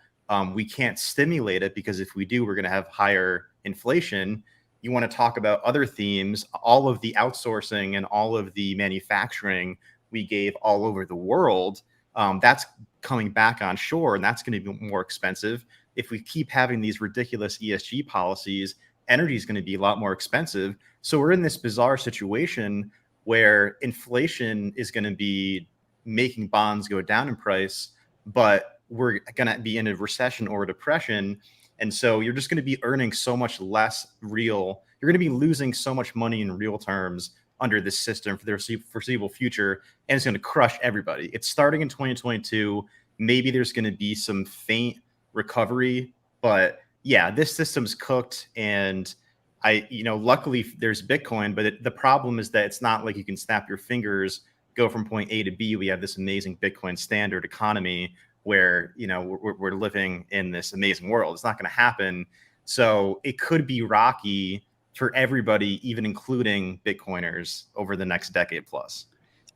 We can't stimulate it, because if we do, we're going to have higher inflation. You want to talk about other themes, all of the outsourcing and all of the manufacturing we gave all over the world, that's coming back on shore, and that's going to be more expensive. If we keep having these ridiculous ESG policies, energy is going to be a lot more expensive. So we're in this bizarre situation where inflation is going to be making bonds go down in price, but we're going to be in a recession or a depression. And so you're just going to be earning so much less real. You're going to be losing so much money in real terms under this system for the foreseeable future, and it's going to crush everybody. It's starting in 2022. Maybe there's going to be some faint recovery, but yeah, this system's cooked. And luckily there's Bitcoin, but the problem is that it's not like you can snap your fingers, go from point A to B. We have this amazing Bitcoin standard economy where, we're living in this amazing world. It's not going to happen. So it could be rocky for everybody, even including Bitcoiners, over the next decade plus.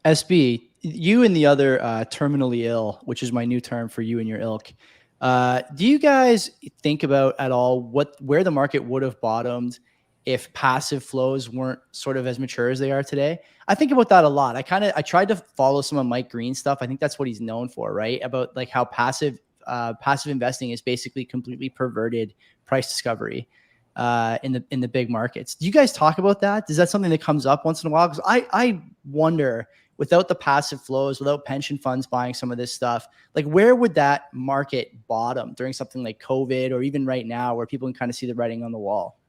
SB, you and the other terminally ill, which is my new term for you and your ilk. Do you guys think about at all where the market would have bottomed if passive flows weren't sort of as mature as they are today? I think about that a lot. I tried to follow some of Mike Green's stuff. I think that's what he's known for, right? About like how passive investing is basically completely perverted price discovery in the big markets. Do you guys talk about that? Is that something that comes up once in a while? Because I wonder, without the passive flows, without pension funds buying some of this stuff, like where would that market bottom during something like COVID, or even right now where people can kind of see the writing on the wall?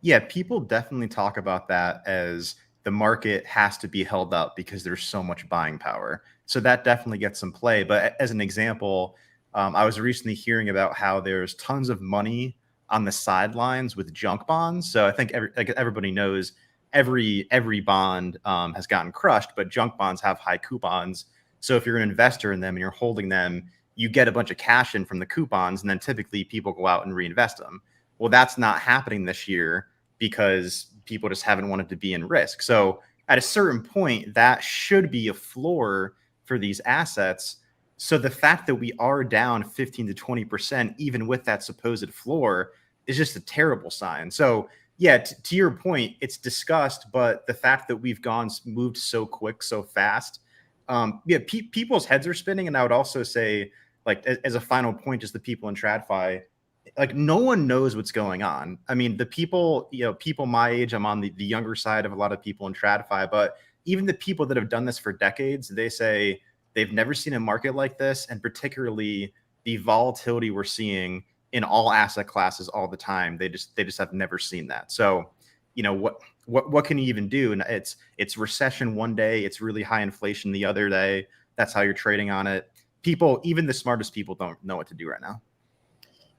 Yeah, people definitely talk about that as the market has to be held up because there's so much buying power. So that definitely gets some play. But as an example, I was recently hearing about how there's tons of money on the sidelines with junk bonds. So I think everybody knows every bond has gotten crushed, but junk bonds have high coupons. So if you're an investor in them and you're holding them, you get a bunch of cash in from the coupons, and then typically people go out and reinvest them. Well, that's not happening this year because people just haven't wanted to be in risk. So at a certain point, that should be a floor for these assets. So the fact that we are down 15 to 20%, even with that supposed floor, is just a terrible sign. So yeah, to your point, it's discussed, but the fact that we've moved so quick, so fast, people's heads are spinning. And I would also say, like, as a final point, just the people in TradFi, like, no one knows what's going on. I mean, the people my age, I'm on the younger side of a lot of people in TradFi, but even the people that have done this for decades, they say they've never seen a market like this, and particularly the volatility we're seeing in all asset classes all the time. They just have never seen that. So, what can you even do? And it's recession one day, it's really high inflation the other day. That's how you're trading on it. People, even the smartest people, don't know what to do right now.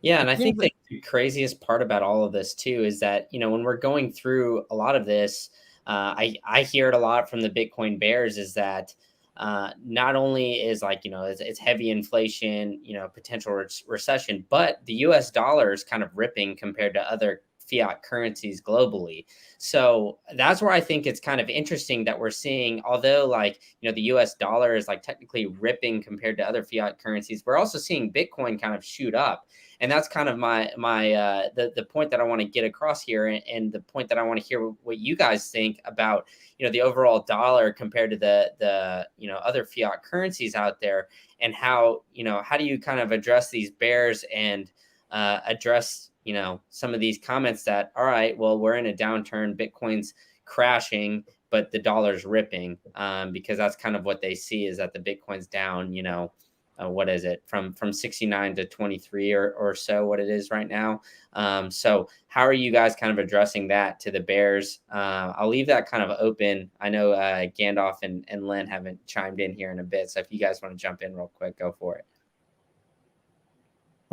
Yeah, and I think the craziest part about all of this too is that, when we're going through a lot of this, I hear it a lot from the Bitcoin bears is that not only is like, it's heavy inflation, potential recession, but the US dollar is kind of ripping compared to other fiat currencies globally. So that's where I think it's kind of interesting that we're seeing, although like, the US dollar is like technically ripping compared to other fiat currencies, we're also seeing Bitcoin kind of shoot up. And that's kind of the point that I want to get across here, and the point that I want to hear what you guys think about, the overall dollar compared to the other fiat currencies out there, and how do you kind of address these bears and address some of these comments that, all right, well, we're in a downturn, Bitcoin's crashing, but the dollar's ripping, because that's kind of what they see, is that the Bitcoin's down, what is it, from 69 to 23 or so, what it is right now. So how are you guys kind of addressing that to the bears? I'll leave that kind of open. I know Gandalf and Len haven't chimed in here in a bit, so if you guys want to jump in real quick, go for it.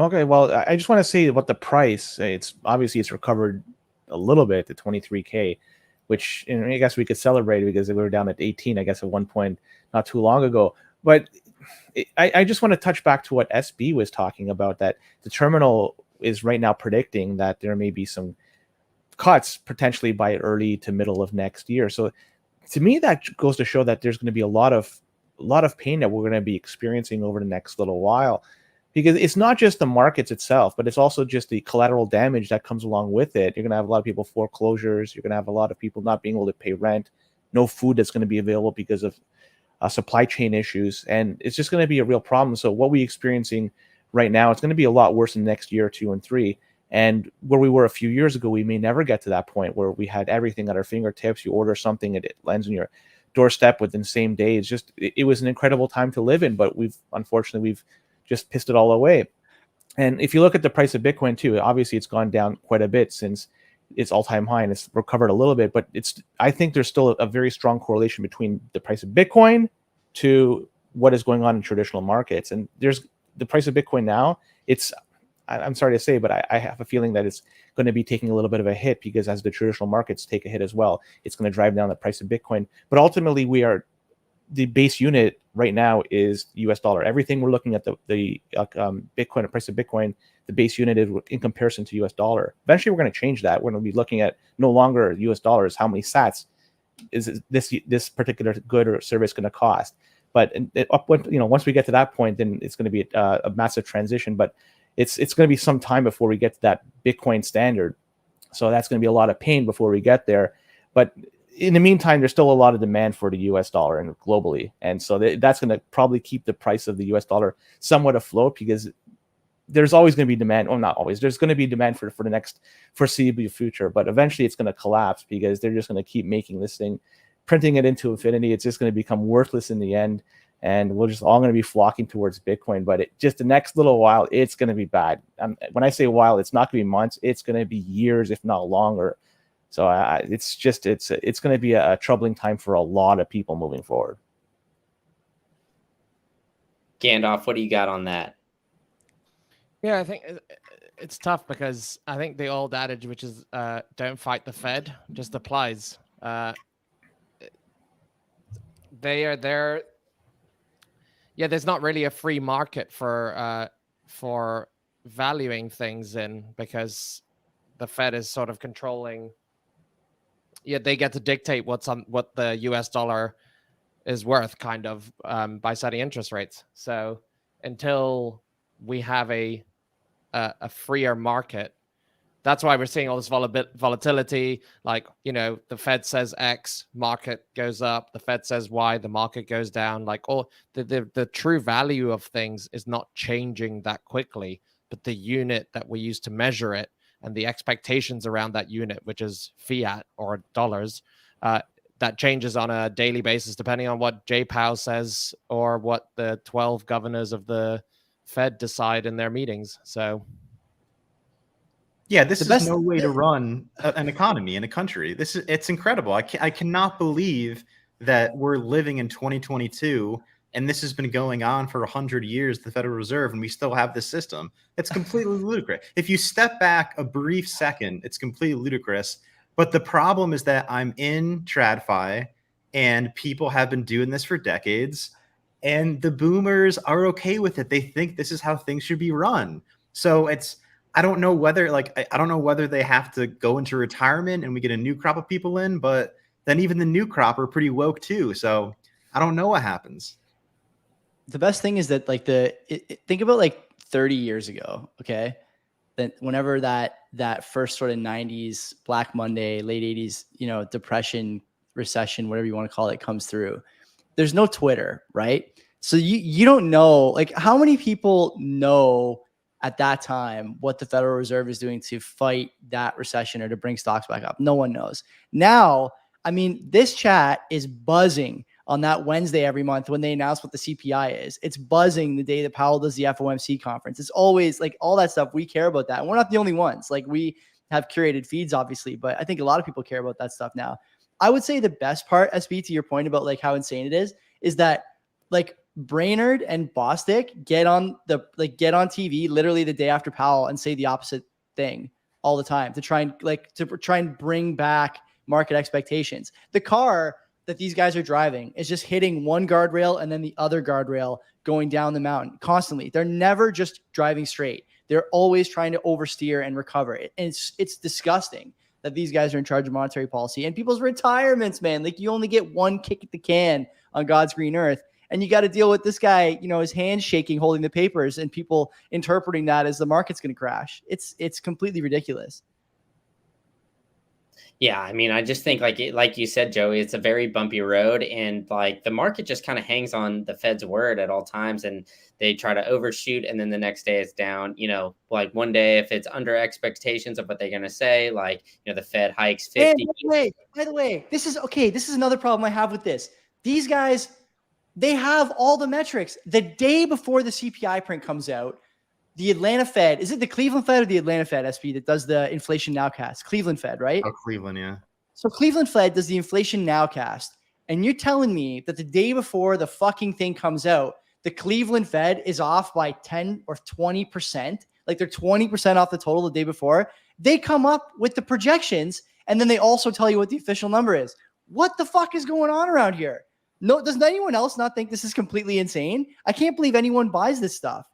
Okay, well, I just want to say about the price. It's obviously it's recovered a little bit to 23K, which I guess we could celebrate because we were down at 18, I guess, at one point not too long ago. But I just want to touch back to what SB was talking about, that the terminal is right now predicting that there may be some cuts potentially by early to middle of next year. So to me, that goes to show that there's going to be a lot of pain that we're going to be experiencing over the next little while. Because it's not just the markets itself, but it's also just the collateral damage that comes along with it. You're going to have a lot of people foreclosures. You're going to have a lot of people not being able to pay rent, no food that's going to be available because of supply chain issues. And it's just going to be a real problem. So what we're experiencing right now, it's going to be a lot worse in the next year, 2 and 3. And where we were a few years ago, we may never get to that point where we had everything at our fingertips. You order something and it lands on your doorstep within the same day. It's just, it was an incredible time to live in, but unfortunately, we've just pissed it all away. And if you look at the price of Bitcoin too, obviously it's gone down quite a bit since its all-time high, and it's recovered a little bit, but I think there's still a very strong correlation between the price of Bitcoin to what is going on in traditional markets. And there's the price of Bitcoin now, I'm sorry to say, but I have a feeling that it's going to be taking a little bit of a hit, because as the traditional markets take a hit as well, it's going to drive down the price of Bitcoin. But ultimately, the base unit right now is US dollar. Everything we're looking at the Bitcoin, the price of Bitcoin, the base unit is in comparison to US dollar. Eventually, we're going to change that. We're going to be looking at no longer US dollars. How many sats is this particular good or service going to cost? But once we get to that point, then it's going to be a massive transition. But it's going to be some time before we get to that Bitcoin standard. So that's going to be a lot of pain before we get there. But in the meantime, there's still a lot of demand for the US dollar and globally. And so that's going to probably keep the price of the US dollar somewhat afloat, because there's always going to be demand. Well, not always. There's going to be demand for the next foreseeable future. But eventually it's going to collapse, because they're just going to keep making this thing, printing it into infinity. It's just going to become worthless in the end. And we're just all going to be flocking towards Bitcoin. But just the next little while, it's going to be bad. When I say while, it's not going to be months. It's going to be years, if not longer. So it's going to be a troubling time for a lot of people moving forward. Gandalf, what do you got on that? Yeah, I think it's tough, because I think the old adage, which is don't fight the Fed, just applies. They're there's not really a free market for valuing things in, because the Fed is sort of controlling. Yeah, they get to dictate what the US dollar is worth, kind of, by setting interest rates. So until we have a freer market, that's why we're seeing all this volatility. Like, the Fed says X, market goes up. The Fed says Y, the market goes down. Like, the true value of things is not changing that quickly, but the unit that we use to measure it and the expectations around that unit, which is fiat or dollars, that changes on a daily basis, depending on what Jay Powell says or what the 12 governors of the Fed decide in their meetings. So, yeah, this is no way to run an economy in a country. It's incredible. I cannot believe that we're living in 2022 and this has been going on for 100 years, the Federal Reserve, and we still have this system. It's completely ludicrous. If you step back a brief second, it's completely ludicrous. But the problem is that I'm in TradFi, and people have been doing this for decades, and the boomers are okay with it. They think this is how things should be run. So I don't know whether I don't know whether they have to go into retirement and we get a new crop of people in, but then even the new crop are pretty woke too. So I don't know what happens. The best thing is that like think about like 30 years ago. Okay. That whenever that first sort of 90s Black Monday, late 80s, depression, recession, whatever you want to call it, comes through, there's no Twitter, right? So you don't know, like, how many people know at that time what the Federal Reserve is doing to fight that recession or to bring stocks back up? No one knows. Now, I mean, this chat is buzzing on that Wednesday every month when they announce what the CPI is. It's buzzing the day that Powell does the FOMC conference. It's always like all that stuff. We care about that. And we're not the only ones. Like, we have curated feeds, obviously, but I think a lot of people care about that stuff now. I would say the best part, SB, to your point about like how insane it is that like Brainerd and Bostic get on TV literally the day after Powell and say the opposite thing all the time to try and bring back market expectations. The car that these guys are driving is just hitting one guardrail and then the other guardrail going down the mountain constantly. They're never just driving straight. They're always trying to oversteer and recover it. And it's disgusting that these guys are in charge of monetary policy and people's retirements, man. Like, you only get one kick at the can on God's green earth. And you got to deal with this guy, his hands shaking, holding the papers, and people interpreting that as the market's going to crash. It's completely ridiculous. Yeah, I mean, I just think like you said, Joey, it's a very bumpy road, and like the market just kind of hangs on the Fed's word at all times, and they try to overshoot, and then the next day it's down. Like one day if it's under expectations of what they're going to say, like the Fed hikes 50. And by the way, this is another problem I have with this. These guys, they have all the metrics. The day before the CPI print comes out, the Atlanta Fed, is it the Cleveland Fed or the Atlanta Fed, SB, that does the inflation nowcast? Cleveland Fed, right? Oh, Cleveland, yeah. So Cleveland Fed does the inflation nowcast. And you're telling me that the day before the fucking thing comes out, the Cleveland Fed is off by 10 or 20%. Like, they're 20% off the total the day before. They come up with the projections, and then they also tell you what the official number is. What the fuck is going on around here? No, does anyone else not think this is completely insane? I can't believe anyone buys this stuff.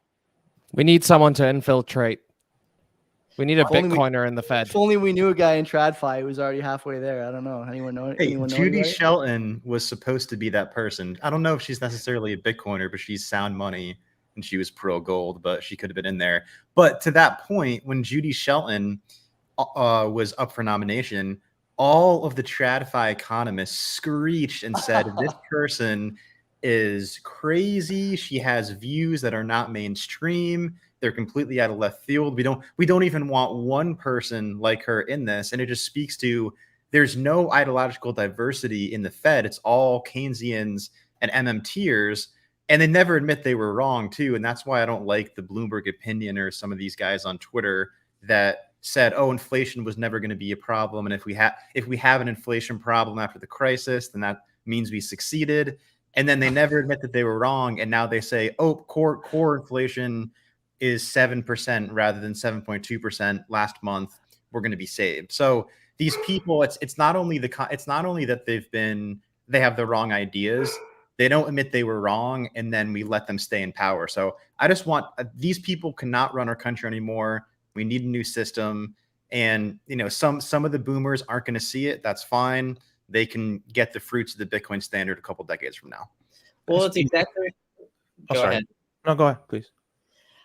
We need someone to infiltrate. We need a Bitcoiner in the Fed. If only we knew a guy in TradFi who was already halfway there. I don't know. Anyone know? Hey, Judy Shelton was supposed to be that person. I don't know if she's necessarily a Bitcoiner, but she's sound money and she was pro gold, but she could have been in there. But to that point, when Judy Shelton was up for nomination, all of the TradFi economists screeched and said, this person is crazy. She has views that are not mainstream. They're completely out of left field. We don't even want one person like her in this. And it just speaks to, there's no ideological diversity in the Fed. It's all Keynesians and MMTers, and they never admit they were wrong too. And that's why I don't like the Bloomberg opinion or some of these guys on Twitter that said, oh, inflation was never going to be a problem. And if we have an inflation problem after the crisis, then that means we succeeded. And then they never admit that they were wrong. And now they say, oh, core inflation is 7% rather than 7.2% last month. We're going to be saved. So these people, it's not only that they have the wrong ideas. They don't admit they were wrong, and then we let them stay in power. So I just want these people cannot run our country anymore. We need a new system. And some of the boomers aren't going to see it. That's fine. They can get the fruits of the Bitcoin standard a couple decades from now. Well, it's exactly. Go ahead. No, go ahead, please.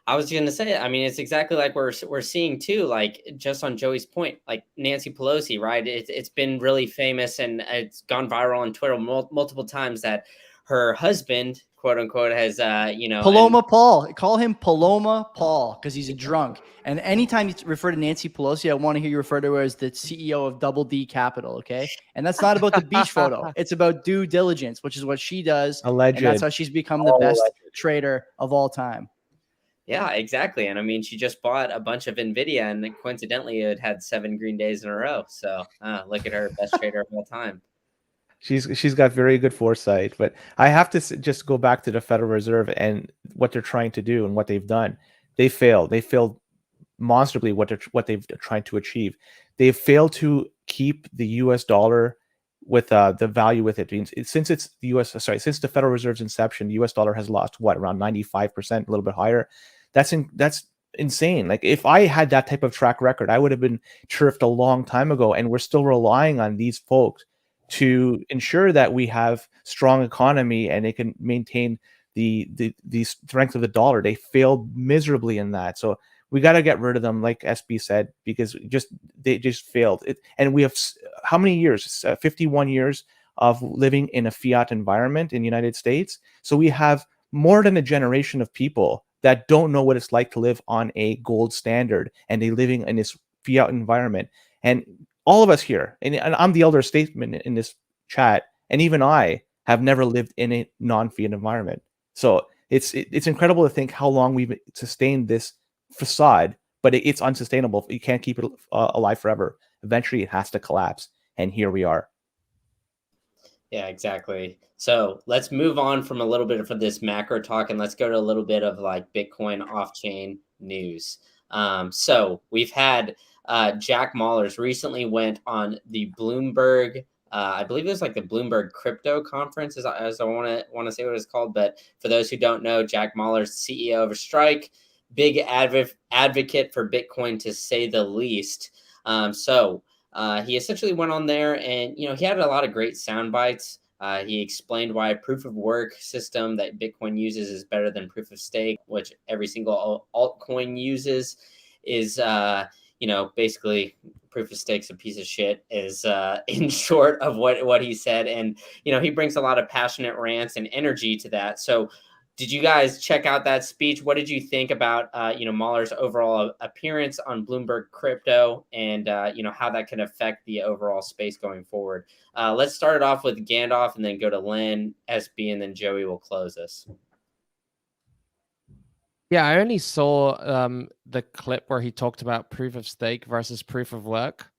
I was going to say, I mean, it's exactly like we're seeing too, like just on Joey's point, like Nancy Pelosi, right? It's been really famous and it's gone viral on Twitter multiple times that her husband, quote unquote, has, Paloma Paul. Call him Paloma Paul because he's a drunk. And anytime you refer to Nancy Pelosi, I want to hear you refer to her as the CEO of Double D Capital, okay? And that's not about the beach photo. It's about due diligence, which is what she does. Alleged. And that's how she's become the best trader of all time. Yeah, exactly. And I mean, she just bought a bunch of NVIDIA, and coincidentally, it had 7 green days in a row. So look at her, best trader of all time. She's got very good foresight. But I have to just go back to the Federal Reserve and what they're trying to do and what they've done. They failed. They failed monstrably what they've tried to achieve. They've failed to keep the US dollar with the value with it. Since the Federal Reserve's inception, the US dollar has lost around 95%, a little bit higher. That's insane. Like, if I had that type of track record, I would have been turfed a long time ago, and we're still relying on these folks to ensure that we have strong economy and they can maintain the strength of the dollar. They failed miserably in that. So we got to get rid of them, like SB said, because they just failed it. And we have how many years? 51 years of living in a fiat environment in the United States. So we have more than a generation of people that don't know what it's like to live on a gold standard, and they living in this fiat environment. And all of us here, and I'm the elder statesman in this chat, and even I have never lived in a non-fiat environment. So it's incredible to think how long we've sustained this facade, but it's unsustainable. You can't keep it alive forever. Eventually, it has to collapse, and here we are. Yeah, exactly. So let's move on from a little bit of this macro talk, and let's go to a little bit of like Bitcoin off-chain news. So we've had Jack Mallers recently went on the Bloomberg. I believe it was like the Bloomberg Crypto Conference, as I want to say what it's called. But for those who don't know, Jack Mallers, CEO of Strike, big advocate for Bitcoin, to say the least. He essentially went on there, and he had a lot of great sound bites. He explained why a proof of work system that Bitcoin uses is better than proof of stake, which every single altcoin uses. Is basically proof of stake's a piece of shit, is in short of what he said. And he brings a lot of passionate rants and energy to that. So did you guys check out that speech? What did you think about Mahler's overall appearance on Bloomberg Crypto, and how that can affect the overall space going forward? Let's start it off with Gandalf, and then go to Lynn, SB, and then Joey will close us. Yeah, I only saw the clip where he talked about proof of stake versus proof of work.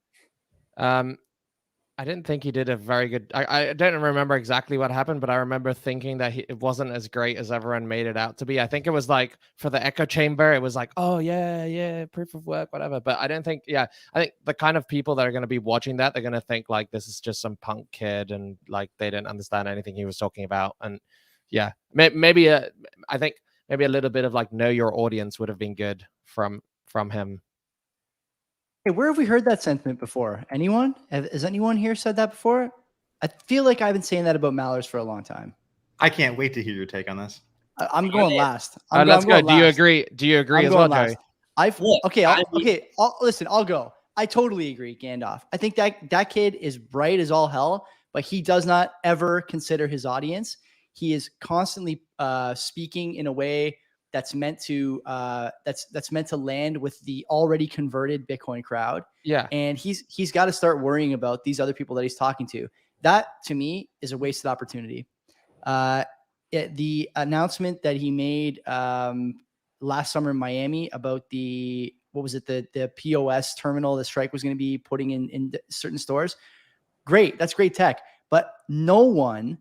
I didn't think he did a very good. I don't remember exactly what happened, but I remember thinking that it wasn't as great as everyone made it out to be. I think it was like for the echo chamber, it was like, oh yeah, proof of work, whatever. But I don't think, I think the kind of people that are going to be watching that, they're going to think like this is just some punk kid, and like they didn't understand anything he was talking about. And yeah, maybe I think maybe a little bit of like know your audience would have been good from him. Hey, where have we heard that sentiment before? Anyone? Has anyone here said that before? I feel like I've been saying that about Mallers for a long time. I can't wait to hear your take on this. I'm going last. Let's go. Do you agree? Do you agree as well, Joey? Listen, I'll go. I totally agree, Gandalf. I think that kid is bright as all hell, but he does not ever consider his audience. He is constantly speaking in a way that's meant to land with the already converted Bitcoin crowd. Yeah. And he's got to start worrying about these other people that he's talking to. That to me is a wasted opportunity. The announcement that he made last summer in Miami about the POS terminal that Strike was going to be putting in certain stores. Great. That's great tech. But no one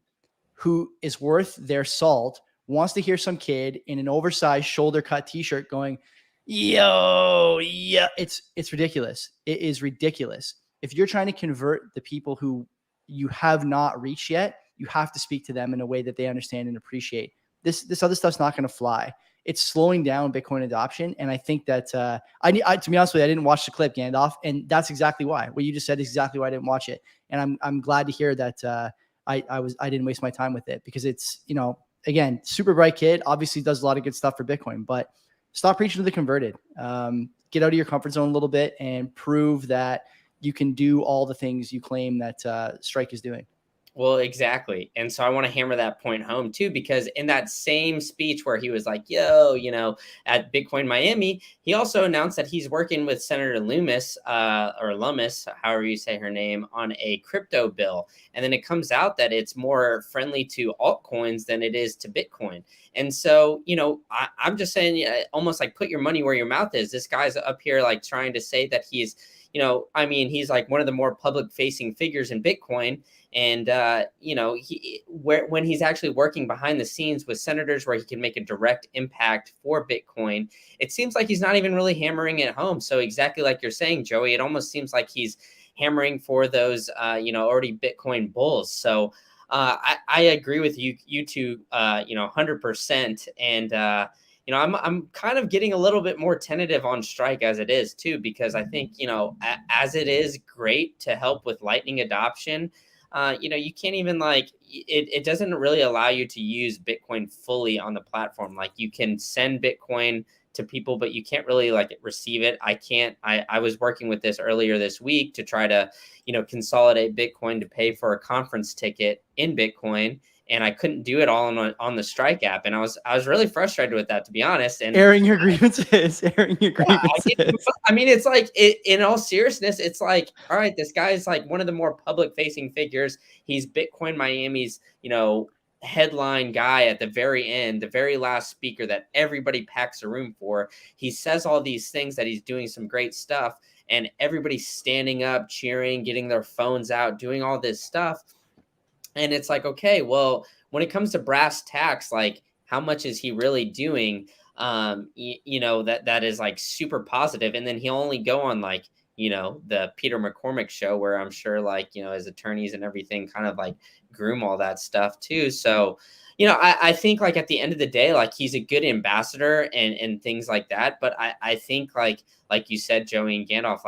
who is worth their salt wants to hear some kid in an oversized shoulder cut t-shirt going, yo, yeah. It's ridiculous. It is ridiculous. If you're trying to convert the people who you have not reached yet, you have to speak to them in a way that they understand and appreciate. This other stuff's not going to fly. It's slowing down Bitcoin adoption. And I think that to be honest with you, I didn't watch the clip, Gandalf. And that's exactly why. What you just said is exactly why I didn't watch it. And I'm glad to hear that I didn't waste my time with it, because it's, again, super bright kid, obviously does a lot of good stuff for Bitcoin, but stop preaching to the converted. Get out of your comfort zone a little bit and prove that you can do all the things you claim that Strike is doing. Well, exactly. And so I want to hammer that point home too, because in that same speech where he was like, yo, at Bitcoin Miami, he also announced that he's working with Senator Loomis, or Lummis, however you say her name, on a crypto bill. And then it comes out that it's more friendly to altcoins than it is to Bitcoin. And so, I'm just saying, almost like put your money where your mouth is. This guy's up here like trying to say that he's, he's like one of the more public facing figures in Bitcoin. And, when he's actually working behind the scenes with senators where he can make a direct impact for Bitcoin, it seems like he's not even really hammering it home. So exactly like you're saying, Joey, it almost seems like he's hammering for those, already Bitcoin bulls. So I agree with you two, 100%. And, I'm kind of getting a little bit more tentative on Strike as it is too, because I think, as it is great to help with Lightning adoption, you can't even it doesn't really allow you to use Bitcoin fully on the platform. Like you can send Bitcoin to people, but you can't really receive it. I was working with this earlier this week to try to, consolidate Bitcoin to pay for a conference ticket in Bitcoin. And I couldn't do it all on the Strike app. And I was really frustrated with that, to be honest. And airing your grievances. I mean, it's in all seriousness, it's like, all right, this guy is like one of the more public facing figures. He's Bitcoin Miami's, headline guy at the very end, the very last speaker that everybody packs a room for. He says all these things that he's doing some great stuff, and everybody's standing up, cheering, getting their phones out, doing all this stuff. And it's like, okay, well, when it comes to brass tacks, like how much is he really doing? That is like super positive. And then he'll only go on the Peter McCormick show, where I'm sure his attorneys and everything kind of groom all that stuff too. So, I think at the end of the day, he's a good ambassador and things like that. But I think like you said, Joey and Gandalf,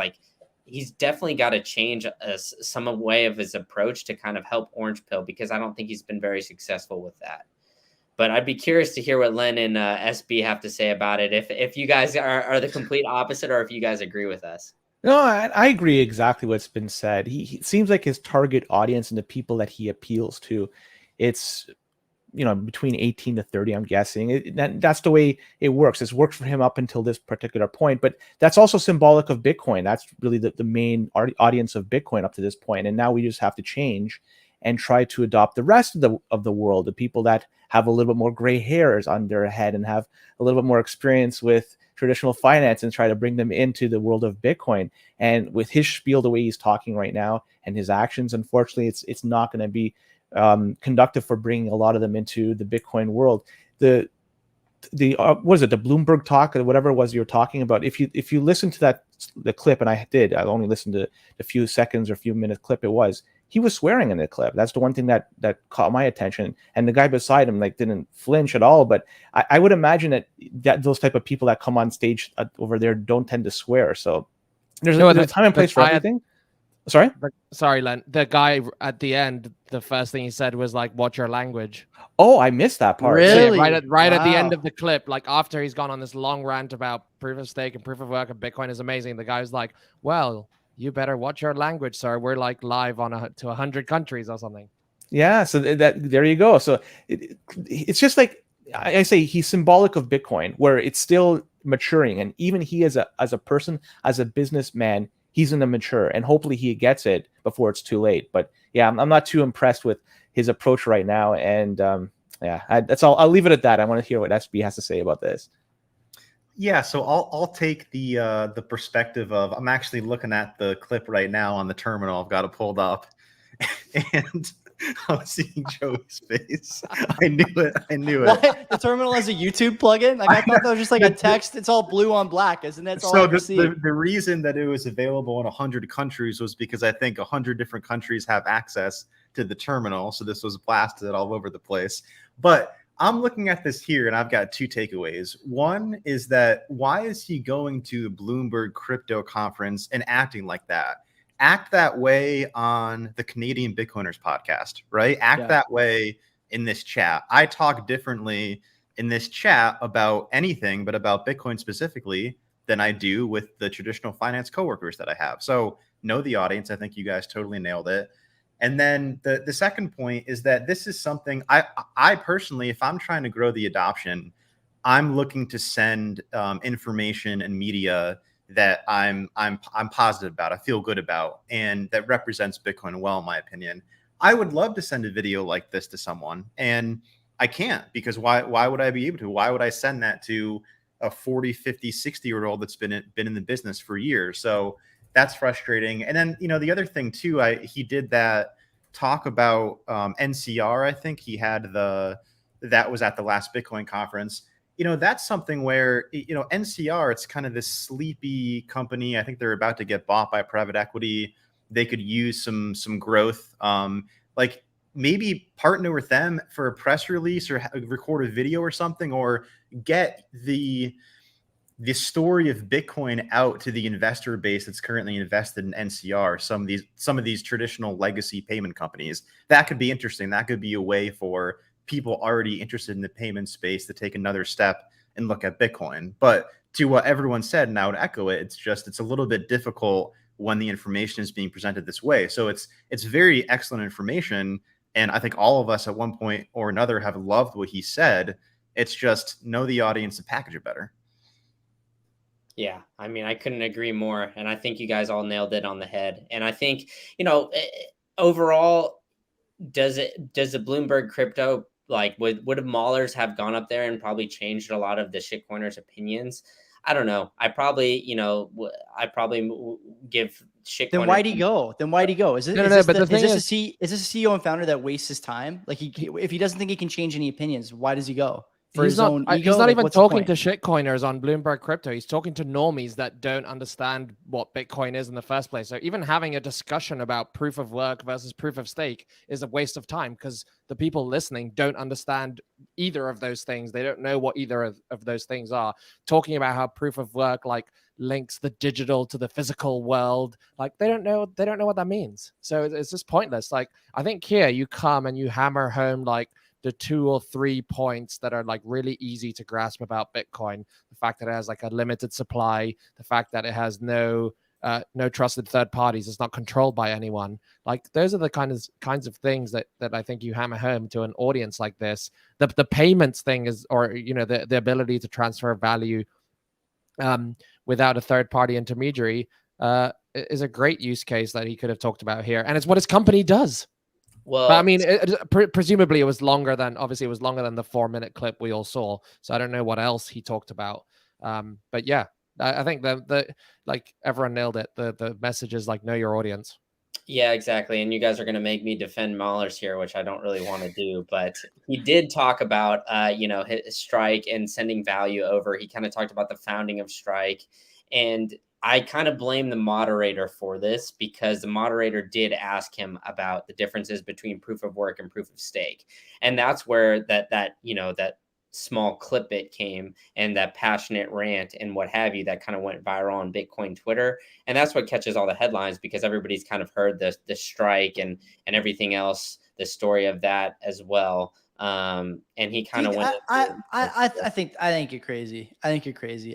he's definitely got to change some way of his approach to kind of help Orange Pill, because I don't think he's been very successful with that. But I'd be curious to hear what Len and SB have to say about it. If you guys are the complete opposite, or if you guys agree with us. No, I agree exactly what's been said. He seems like his target audience and the people that he appeals to, it's between 18 to 30, I'm guessing. That's the way it works. It's worked for him up until this particular point, but that's also symbolic of Bitcoin. That's really the main audience of Bitcoin up to this point. And now we just have to change and try to adopt the rest of the world, the people that have a little bit more gray hairs on their head and have a little bit more experience with traditional finance, and try to bring them into the world of Bitcoin. And with his spiel, the way he's talking right now and his actions, unfortunately, it's not going to be conductive for bringing a lot of them into the Bitcoin world. The what is it, the Bloomberg talk or whatever it was you're talking about? If you listen to the clip, and I only listened to a few seconds or a few minute clip, he was swearing in the clip. That's the one thing that caught my attention. And the guy beside him didn't flinch at all. But I would imagine that those type of people that come on stage over there don't tend to swear. So there's a time and place for everything. Sorry, Len. The guy at the end, the first thing he said was watch your language. Oh, I missed that part. Really? Yeah, right at the end of the clip, after he's gone on this long rant about proof of stake and proof of work and Bitcoin is amazing, the guy's like, well, you better watch your language, sir. We're live to 100 countries or something. Yeah, so there you go. So it's just I say, he's symbolic of Bitcoin, where it's still maturing, and even he as a person, as a businessman, he's going to mature, and hopefully he gets it before it's too late. But yeah, I'm not too impressed with his approach right now. And that's all. I'll leave it at that. I want to hear what SB has to say about this. Yeah, so I'll take the perspective of, I'm actually looking at the clip right now on the terminal. I've got it pulled up, and I'm seeing Joey's face. I knew it. What? The terminal has a YouTube plugin? I thought that was just a text. It's all blue on black, isn't that? So the reason that it was available in 100 countries was because I think 100 different countries have access to the terminal. So this was blasted all over the place. But I'm looking at this here, and I've got two takeaways. One is that, why is he going to the Bloomberg crypto conference and acting like that? Act that way on the Canadian Bitcoiners podcast, right? Act that way in this chat. I talk differently in this chat about anything, but about Bitcoin specifically, than I do with the traditional finance coworkers that I have. So know the audience. I think you guys totally nailed it. And then the second point is that this is something I personally, if I'm trying to grow the adoption, I'm looking to send information and media that I'm positive about, I feel good about, and that represents Bitcoin well, in my opinion. I would love to send a video like this to someone, and I can't, because why would I be able to? Why would I send that to a 40, 50, 60-year-old that's been in the business for years? So that's frustrating. And then, the other thing too, he did that talk about NCR. I think he had that was at the last Bitcoin conference. That's something where, NCR, it's kind of this sleepy company. I think they're about to get bought by private equity. they could use some growth. Like maybe partner with them for a press release or record a video or something, or get the story of Bitcoin out to the investor base that's currently invested in NCR, some of these traditional legacy payment companies. That could be interesting. That could be a way for people already interested in the payment space to take another step and look at Bitcoin. But to what everyone said, and I would echo it, it's a little bit difficult when the information is being presented this way. So it's very excellent information. And I think all of us at one point or another have loved what he said. It's just know the audience and package it better. Yeah, I mean, I couldn't agree more. And I think you guys all nailed it on the head. And I think, overall, does the Bloomberg crypto, like, would Maulers have gone up there and probably changed a lot of the shitcoiners' opinions? I don't know. I probably give shitcoiners. Then why'd he go? Is this a CEO and founder that wastes his time? Like, if he doesn't think he can change any opinions, why does he go? For his own ego? He's not even talking to shitcoiners on Bloomberg Crypto. He's talking to normies that don't understand what Bitcoin is in the first place. So even having a discussion about proof of work versus proof of stake is a waste of time, because the people listening don't understand either of those things. They don't know what either of those things are. Talking about how proof of work like links the digital to the physical world, like they don't know what that means. So it's just pointless. Like, I think here you come and you hammer home like the 2 or 3 points that are like really easy to grasp about Bitcoin. The fact that it has like a limited supply, the fact that it has no trusted third parties, it's not controlled by anyone. Like, those are the kinds of things that I think you hammer home to an audience like this. The payments thing is, or the ability to transfer value without a third party intermediary is a great use case that he could have talked about here, and it's what his company does. Well, but I mean, presumably it was longer than the 4-minute clip we all saw. So I don't know what else he talked about. But yeah, I think the like everyone nailed it. The message is like, know your audience. Yeah, exactly. And you guys are going to make me defend Maulers here, which I don't really want to do. But he did talk about, his Strike and sending value over. He kind of talked about the founding of Strike, and I kind of blame the moderator for this, because the moderator did ask him about the differences between proof of work and proof of stake. And that's where that small clip it came, and that passionate rant and what have you that kind of went viral on Bitcoin Twitter. And that's what catches all the headlines, because everybody's kind of heard the Strike and everything else, the story of that as well. And he kind of went. I think you're crazy.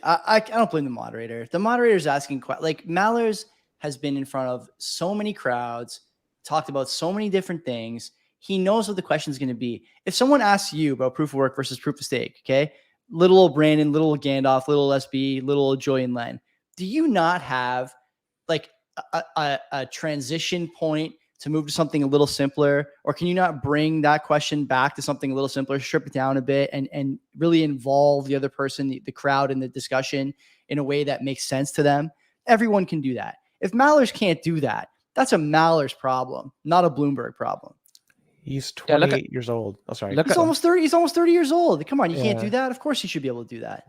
I don't blame the moderator. The moderator's asking like, Mallers has been in front of so many crowds, talked about so many different things. He knows what the question is going to be. If someone asks you about proof of work versus proof of stake, okay, little old Brandon, little old Gandalf, little SB, little old Joy and Len, do you not have like a transition point to move to something a little simpler? Or can you not bring that question back to something a little simpler, strip it down a bit, and really involve the other person, the crowd, in the discussion in a way that makes sense to them? Everyone can do that. If Mallers can't do that, that's a Mallers problem, not a Bloomberg problem. He's 28 years old. Oh, sorry. He's almost 30. He's almost 30 years old. Come on, you can't do that. Of course you should be able to do that.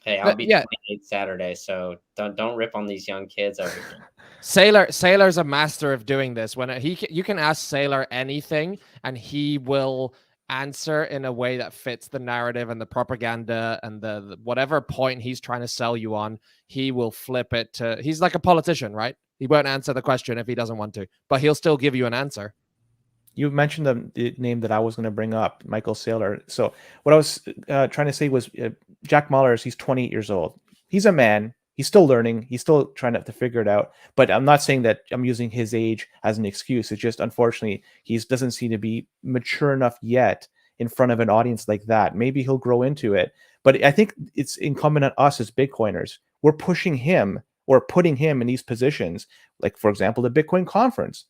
Hey, I'll be 28 Saturday, so don't rip on these young kids over here. Sailor's a master of doing this. When you can ask Sailor anything, and he will answer in a way that fits the narrative and the propaganda and the whatever point he's trying to sell you on. He will flip it to. He's like a politician, right? He won't answer the question if he doesn't want to, but he'll still give you an answer. You mentioned the name that I was going to bring up, Michael Saylor. So what I was trying to say was Jack Mallers, he's 28 years old. He's a man. He's still learning. He's still trying to figure it out. But I'm not saying that I'm using his age as an excuse. It's just, unfortunately, he doesn't seem to be mature enough yet in front of an audience like that. Maybe he'll grow into it. But I think it's incumbent on us as Bitcoiners. We're pushing him or putting him in these positions. Like, for example, the Bitcoin conference.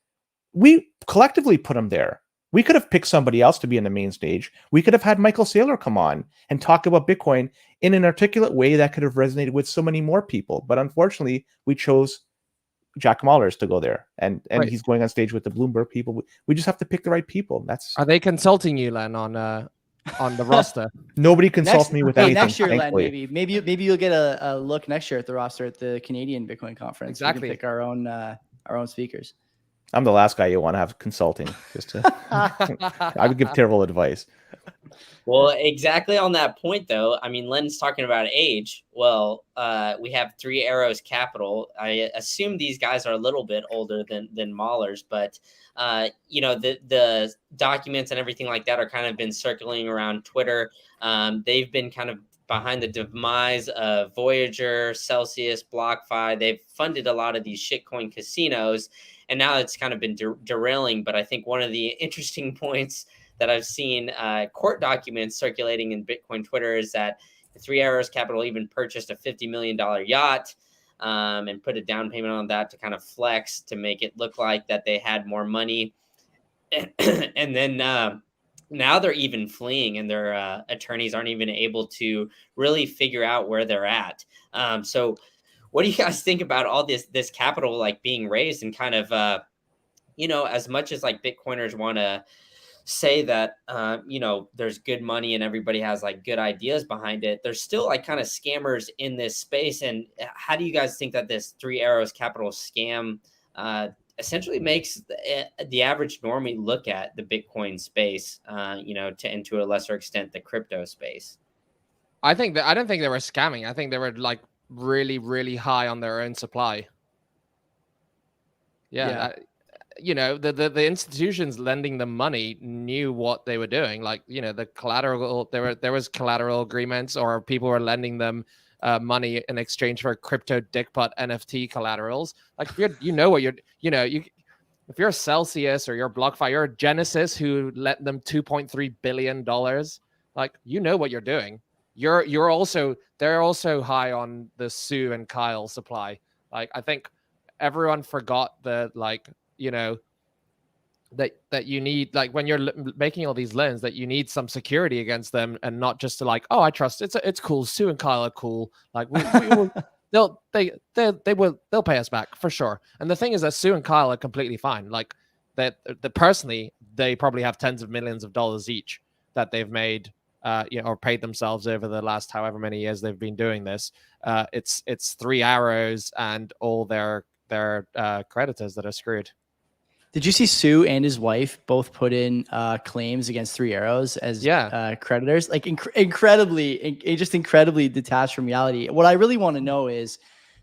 We collectively put him there. We could have picked somebody else to be on the main stage. We could have had Michael Saylor come on and talk about Bitcoin in an articulate way that could have resonated with so many more people. But unfortunately, we chose Jack Mallers to go there, and right. He's going on stage with the Bloomberg people. We just have to pick the right people. Are they consulting you, Len, on the roster? Nobody consults me with anything. Next year, Len, maybe you'll get a look next year at the roster at the Canadian Bitcoin conference. Exactly. We can pick our own. our own speakers. I'm the last guy you want to have consulting. I would give terrible advice. Well, exactly on that point, though. I mean, Len's talking about age. Well, we have Three Arrows Capital. I assume these guys are a little bit older than Mahler's, but the documents and everything like that are kind of been circling around Twitter. They've been kind of behind the demise of Voyager, Celsius, BlockFi. They've funded a lot of these shitcoin casinos, and now it's kind of been derailing. But I think one of the interesting points that I've seen court documents circulating in Bitcoin Twitter is that Three Arrows Capital even purchased a $50 million yacht and put a down payment on that to kind of flex, to make it look like that they had more money. And then now they're even fleeing, and their attorneys aren't even able to really figure out where they're at. So what do you guys think about all this capital like being raised, and kind of, as much as like Bitcoiners want to say that there's good money and everybody has like good ideas behind it, there's still like kind of scammers in this space? And how do you guys think that this Three Arrows Capital scam essentially makes the average normie look at the Bitcoin space, and to a lesser extent the crypto space? I don't think they were scamming. I think they were like really, really high on their own supply. The institutions lending them money knew what they were doing. Like, the collateral, there was collateral agreements, or people were lending them money in exchange for crypto dickpot NFT collaterals. Like, if you're Celsius or you're BlockFi, you're Genesis who lent them $2.3 billion. Like, what you're doing. They're also high on the Sue and Kyle supply. Like, I think everyone forgot that, like, that you need, like, when you're making all these loans, that you need some security against them, and not just to like, oh, I trust it's cool. Sue and Kyle are cool. Like, we will, they'll pay us back for sure. And the thing is that Sue and Kyle are completely fine. Like, that personally, they probably have tens of millions of dollars each that they've made, or paid themselves over the last however many years they've been doing this. It's Three Arrows and all their creditors that are screwed. Did you see Sue and his wife both put in claims against Three Arrows as creditors? Like, incredibly detached from reality. What I really want to know is,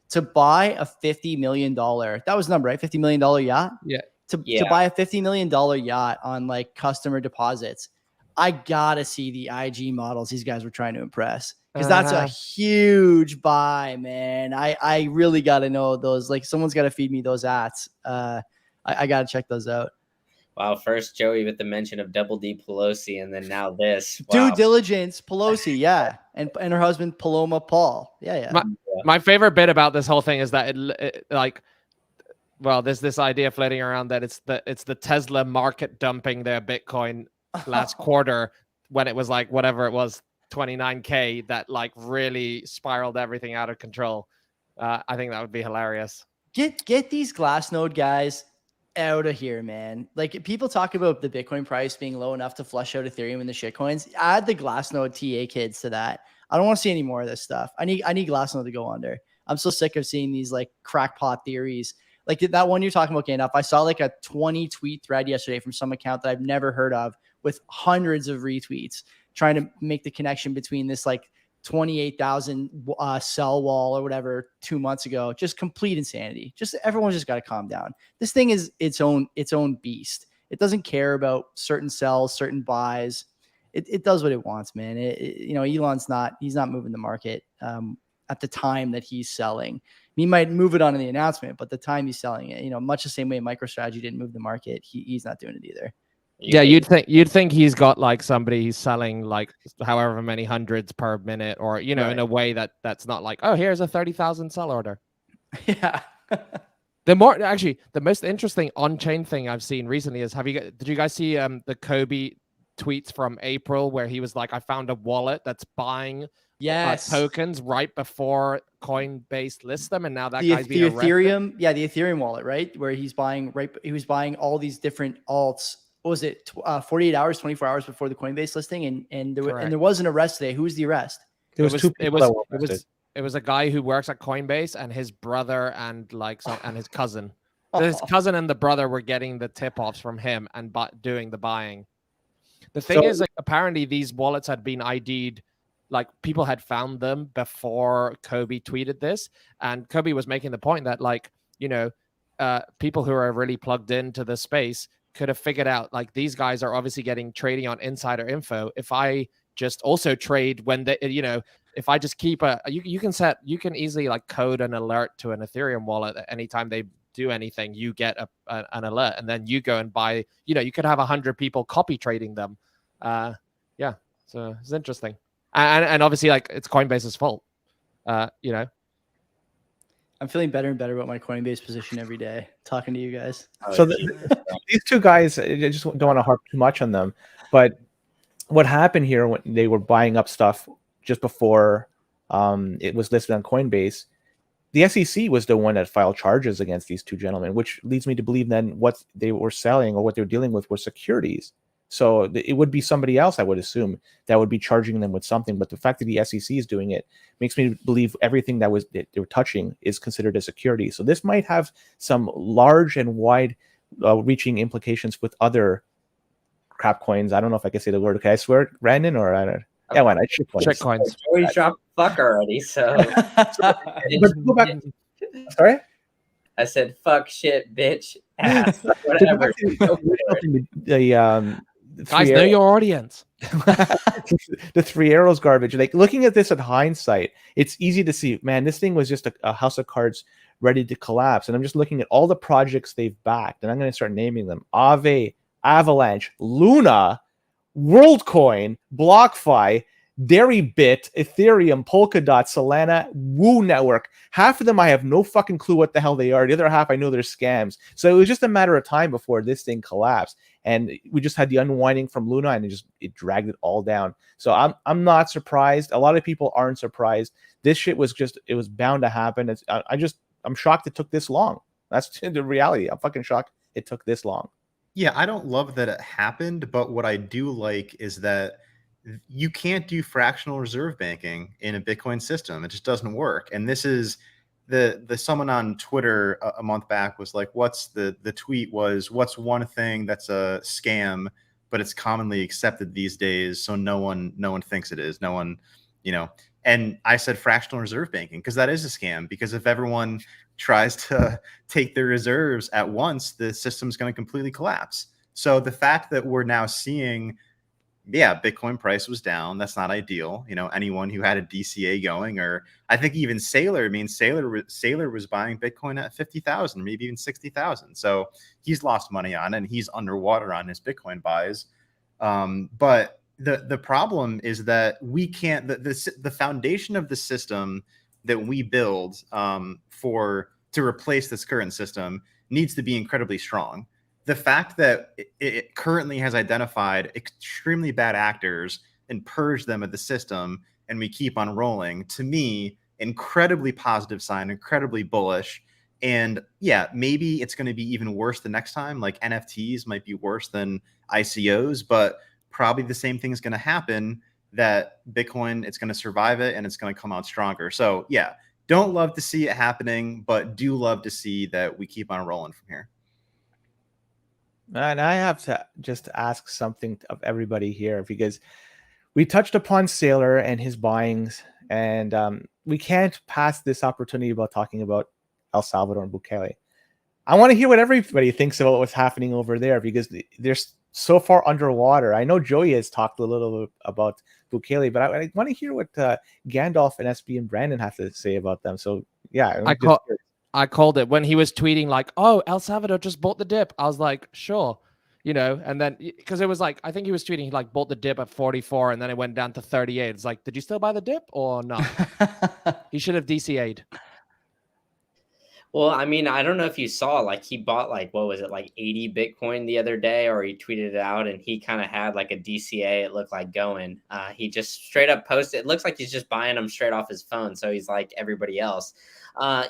to buy a $50 million, that was the number, right? $50 million yacht? Yeah. To buy a $50 million yacht on like customer deposits, I gotta see the IG models these guys were trying to impress. Because that's a huge buy, man. I really gotta know those. Like, someone's gotta feed me those ads. I got to check those out. Wow. First Joey with the mention of Double D Pelosi, and then now this. Wow. Due diligence, Pelosi. Yeah. And her husband, Paloma Paul. Yeah. My favorite bit about this whole thing is that there's this idea floating around that it's the Tesla market dumping their Bitcoin last quarter, when it was like, whatever it was, 29K, that like really spiraled everything out of control. I think that would be hilarious. Get these Glassnode guys out of here, man. Like, people talk about the Bitcoin price being low enough to flush out Ethereum and the shitcoins. Add the Glassnode TA kids to that. I don't want to see any more of this stuff. I need Glassnode to go under. I'm so sick of seeing these like crackpot theories. Like that one you're talking about, Gandalf. I saw like a 20 tweet thread yesterday from some account that I've never heard of, with hundreds of retweets, trying to make the connection between this like 28,000 sell wall or whatever 2 months ago. Just complete insanity. Just everyone's just got to calm down. This thing is its own beast. It doesn't care about certain sells, certain buys. It does what it wants, man. Elon's he's not moving the market at the time that he's selling. He might move it on in the announcement, but the time he's selling it, much the same way MicroStrategy didn't move the market, he's not doing it either. Yeah, you'd think he's got like somebody he's selling like however many hundreds per minute, or right, in a way that's not like, oh, here's a 30,000 sell order. Yeah. The most interesting on-chain thing I've seen recently is, did you guys see the Kobe tweets from April, where he was like, I found a wallet that's buying tokens right before Coinbase lists them, and now that guy's being arrested. The Ethereum wallet, right, where he was buying all these different alts. What was it? 48 hours, 24 hours before the Coinbase listing, and there was an arrest today. Who was the arrest? It was a guy who works at Coinbase, and his brother, and and his cousin. his cousin and the brother were getting the tip-offs from him and doing the buying. The thing is, like, apparently these wallets had been ID'd, like people had found them before Kobe tweeted this, and Kobe was making the point that, like, you know, people who are really plugged into the space could have figured out, like, these guys are obviously getting trading on insider info. If I just also trade when they, you know, if I just keep you can easily like code an alert to an Ethereum wallet at any time they do anything, you get an alert, and then you go and buy, you know, you could have 100 people copy trading them. Yeah, so it's interesting. And obviously, like, it's Coinbase's fault. You know, I'm feeling better and better about my Coinbase position every day, talking to you guys. So these two guys, I just don't want to harp too much on them, but what happened here when they were buying up stuff just before it was listed on Coinbase, the SEC was the one that filed charges against these two gentlemen, which leads me to believe then what they were selling or what they were dealing with were securities. So it would be somebody else, I would assume, that would be charging them with something. But the fact that the SEC is doing it makes me believe everything that they were touching is considered a security. So this might have some large and wide reaching implications with other crap coins. I don't know if I can say the word. Okay, I swear, Brandon, or I don't. Yeah, why not? Shit coins. We dropped fuck already, so. But go back. Sorry? I said fuck, shit, bitch, ass, whatever. Guys, know your audience. The 3 arrows garbage. Like, looking at this at hindsight, it's easy to see, man, this thing was just a house of cards ready to collapse. And I'm just looking at all the projects they've backed, and I'm going to start naming them: Aave, Avalanche, Luna, WorldCoin, BlockFi, Deribit, Ethereum, Polkadot, Solana, Woo Network. Half of them I have no fucking clue what the hell they are. The other half I know they're scams. So it was just a matter of time before this thing collapsed. And we just had the unwinding from Luna, and it dragged it all down. So I'm not surprised. A lot of people aren't surprised. This shit was it was bound to happen. I'm shocked it took this long. That's the reality. I'm fucking shocked it took this long. Yeah, I don't love that it happened, but what I do like is that you can't do fractional reserve banking in a Bitcoin system. It just doesn't work. And this is the someone on Twitter a month back was like, what's the tweet was, what's one thing that's a scam, but it's commonly accepted these days, so no one thinks it is. No one, you know. And I said fractional reserve banking, because that is a scam. Because if everyone tries to take their reserves at once, the system's going to completely collapse. So the fact that we're now seeing, yeah, Bitcoin price was down. That's not ideal. You know, anyone who had a DCA going, or I think even Sailor, Sailor was buying Bitcoin at 50,000, maybe even 60,000. So he's lost money on it, and he's underwater on his Bitcoin buys. But the problem is that we can't, the foundation of the system that we build to replace this current system needs to be incredibly strong. The fact that it currently has identified extremely bad actors and purged them of the system, and we keep on rolling, to me, incredibly positive sign, incredibly bullish. And yeah, maybe it's going to be even worse the next time. Like, NFTs might be worse than ICOs, but probably the same thing is going to happen, that Bitcoin, it's going to survive it, and it's going to come out stronger. So yeah, don't love to see it happening, but do love to see that we keep on rolling from here. And I have to just ask something of everybody here, because we touched upon Sailor and his buyings, and we can't pass this opportunity about talking about El Salvador and Bukele. I want to hear what everybody thinks about what's happening over there, because they're so far underwater. I know Joey has talked a little bit about Bukele, but I want to hear what Gandalf and SB and Brandon have to say about them. So yeah, I called it when he was tweeting like, "Oh, El Salvador just bought the dip." I was like, "Sure," you know. And then because it was like, I think he was tweeting, he like bought the dip at 44, and then it went down to 38. It's like, did you still buy the dip or not? He should have DCA'd. Well, I mean, I don't know if you saw, like, he bought, like, what was it, like 80 Bitcoin the other day, or he tweeted it out, and he kind of had like a DCA, it looked like, going. He just straight up posted, it looks like he's just buying them straight off his phone. So he's like everybody else.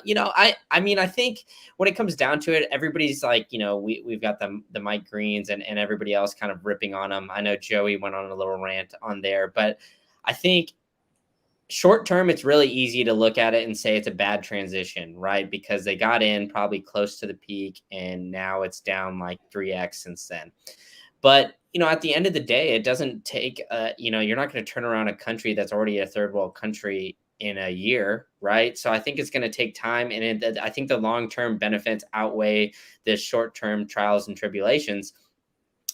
You know, I mean, I think when it comes down to it, everybody's like, you know, we've got the Mike Greens and everybody else kind of ripping on him. I know Joey went on a little rant on there, but I think short term, it's really easy to look at it and say it's a bad transition, right? Because they got in probably close to the peak and now it's down like 3x since then. But, at the end of the day, it doesn't take, you're not going to turn around a country that's already a third world country in a year, right? So I think it's going to take time. And I think the long-term benefits outweigh the short-term trials and tribulations.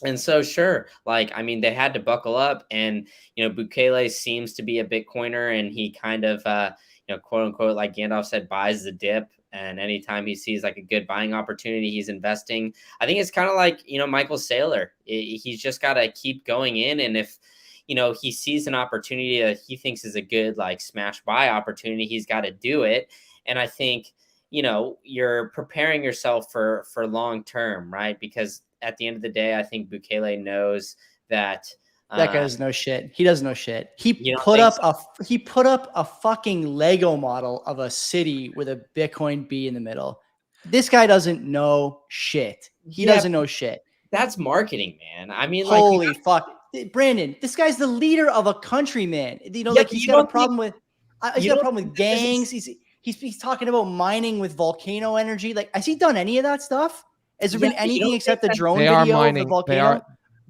And so, sure, they had to buckle up, and Bukele seems to be a Bitcoiner, and he kind of, quote unquote, like Gandalf said, buys the dip. And anytime he sees like a good buying opportunity, he's investing. I think it's kind of like Michael Saylor. He's just got to keep going in, and if he sees an opportunity that he thinks is a good like smash buy opportunity, he's got to do it. And I think you're preparing yourself for long term, right? Because at the end of the day, I think Bukele knows that that guy doesn't know shit. He doesn't know shit. He put up a fucking Lego model of a city with a Bitcoin B in the middle. This guy doesn't know shit. He doesn't know shit. That's marketing, man. I mean, holy fuck, Brandon. This guy's the leader of a country, man. He's got a problem with. He's got a problem with gangs. He's talking about mining with volcano energy. Like, has he done any of that stuff? Has there been anything except the drone video of the volcano?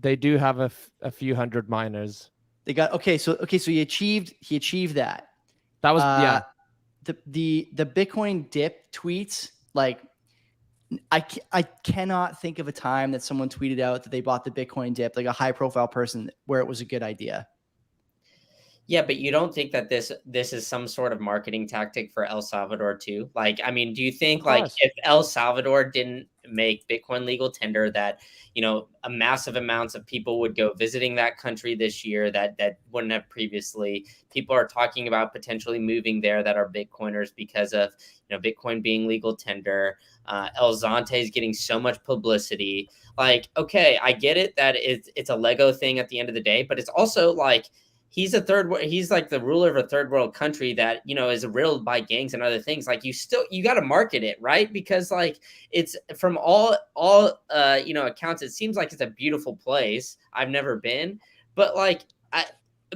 They do have a few hundred miners. They got So he achieved that. That was the Bitcoin dip tweets. Like, I cannot think of a time that someone tweeted out that they bought the Bitcoin dip, like a high profile person, where it was a good idea. Yeah, but you don't think that this is some sort of marketing tactic for El Salvador too? Like, I mean, do you think if El Salvador didn't make Bitcoin legal tender, that a massive amounts of people would go visiting that country this year that wouldn't have previously? People are talking about potentially moving there that are Bitcoiners because of Bitcoin being legal tender. El Zonte is getting so much publicity. Like, okay, I get it that it's a Lego thing at the end of the day, but it's also like, he's like the ruler of a third world country that, is riddled by gangs and other things. Like, you got to market it, right? Because like, it's from all accounts, it seems like it's a beautiful place. I've never been, but like,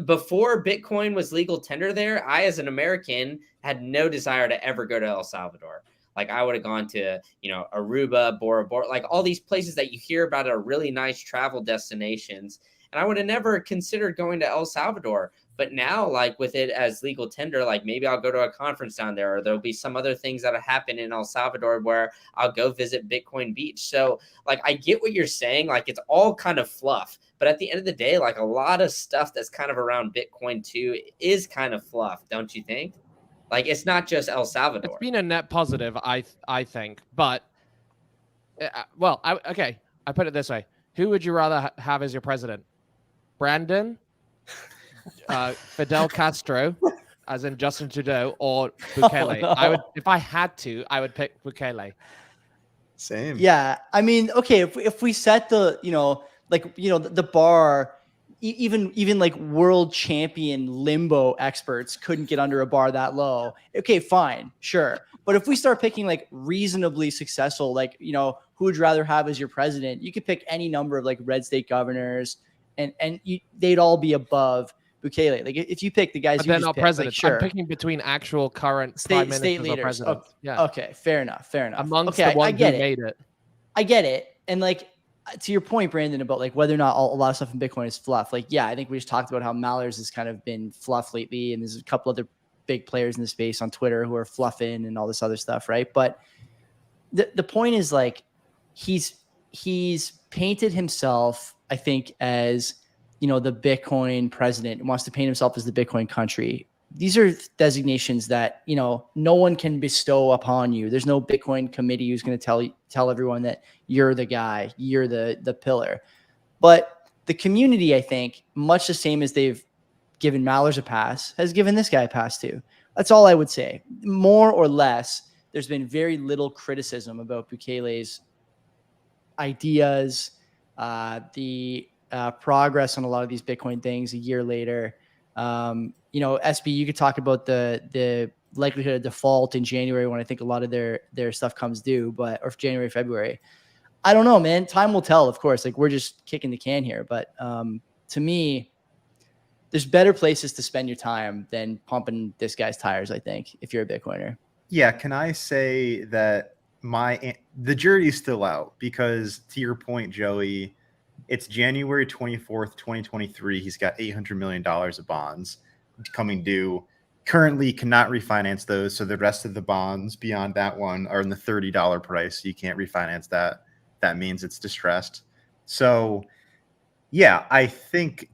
before Bitcoin was legal tender there, I, as an American, had no desire to ever go to El Salvador. Like, I would have gone to, Aruba, Bora Bora, like all these places that you hear about are really nice travel destinations. And I would have never considered going to El Salvador. But now, like, with it as legal tender, like, maybe I'll go to a conference down there, or there'll be some other things that'll happen in El Salvador where I'll go visit Bitcoin Beach. So, like, I get what you're saying. Like, it's all kind of fluff. But at the end of the day, like, a lot of stuff that's kind of around Bitcoin too is kind of fluff, don't you think? Like, it's not just El Salvador. It's been a net positive, I think. But, I put it this way. Who would you rather have as your president? Brandon, Fidel Castro, as in Justin Trudeau, or Bukele? No. I would, if I had to, I would pick Bukele. Same. Yeah, I mean, okay, if we set the the bar, even like world champion limbo experts couldn't get under a bar that low. Okay, fine, sure. But if we start picking like reasonably successful, like, who would you rather have as your president? You could pick any number of like red state governors, and they'd all be above Bukele. Like, if you pick the guys, But you they're just not pick, presidents. Like, sure. I'm picking between actual current prime ministers state or leaders. presidents. Okay. Yeah. Okay, fair enough. Amongst okay, the ones I get who it. made it. I get it. And like, to your point, Brandon, about like whether or not a lot of stuff in Bitcoin is fluff. Like, yeah, I think we just talked about how Mallers has kind of been fluff lately, and there's a couple other big players in the space on Twitter who are fluffing and all this other stuff, right? But the point is, like, he's painted himself, I think, as the Bitcoin president, and wants to paint himself as the Bitcoin country. These are designations that, no one can bestow upon you. There's no Bitcoin committee who's going to tell everyone that you're the guy, you're the pillar. But the community, I think, much the same as they've given Mallers a pass, has given this guy a pass too. That's all I would say. More or less, there's been very little criticism about Bukele's ideas, the progress on a lot of these Bitcoin things a year later. SB, you could talk about the likelihood of default in January when I think a lot of their stuff comes due, or January, February. I don't know, man. Time will tell, of course. Like, we're just kicking the can here. But to me, there's better places to spend your time than pumping this guy's tires, I think, if you're a Bitcoiner. Yeah, can I say that the jury is still out, because to your point, Joey, it's January 24th, 2023. He's got $800 million of bonds coming due. Currently cannot refinance those. So the rest of the bonds beyond that one are in the $30 price. So you can't refinance that. That means it's distressed. So yeah, I think,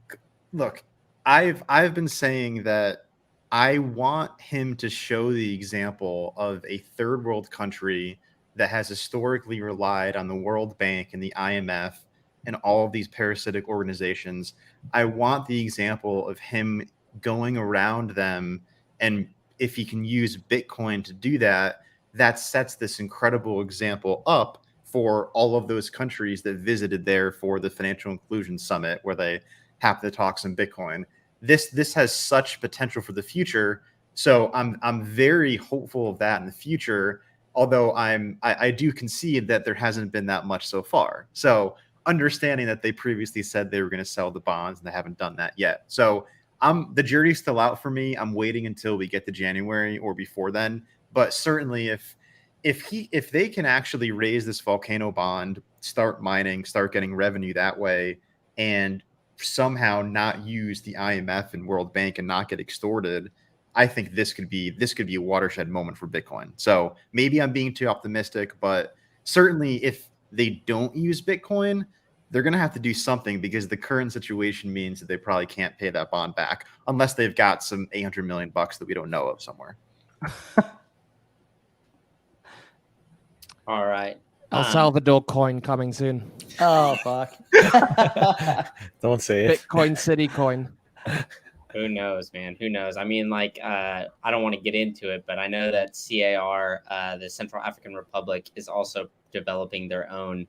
look, I've been saying that I want him to show the example of a third world country that has historically relied on the World Bank and the IMF and all of these parasitic organizations. I want the example of him going around them, and if he can use Bitcoin to do that, that sets this incredible example up for all of those countries that visited there for the Financial Inclusion Summit, where they happen to talk some Bitcoin. This has such potential for the future, so I'm very hopeful of that in the future. Although I do concede that there hasn't been that much so far. So understanding that they previously said they were going to sell the bonds and they haven't done that yet. So the jury's still out for me. I'm waiting until we get to January or before then. But certainly if they can actually raise this volcano bond, start mining, start getting revenue that way, and somehow not use the IMF and World Bank and not get extorted, I think this could be a watershed moment for Bitcoin. So maybe I'm being too optimistic, but certainly if they don't use Bitcoin, they're going to have to do something, because the current situation means that they probably can't pay that bond back unless they've got some 800 million bucks that we don't know of somewhere. All right. El Salvador coin coming soon. Oh, fuck. Don't say it. Bitcoin City coin. Who knows, man? Who knows? I mean, like, I don't want to get into it, but I know that CAR, the Central African Republic, is also developing their own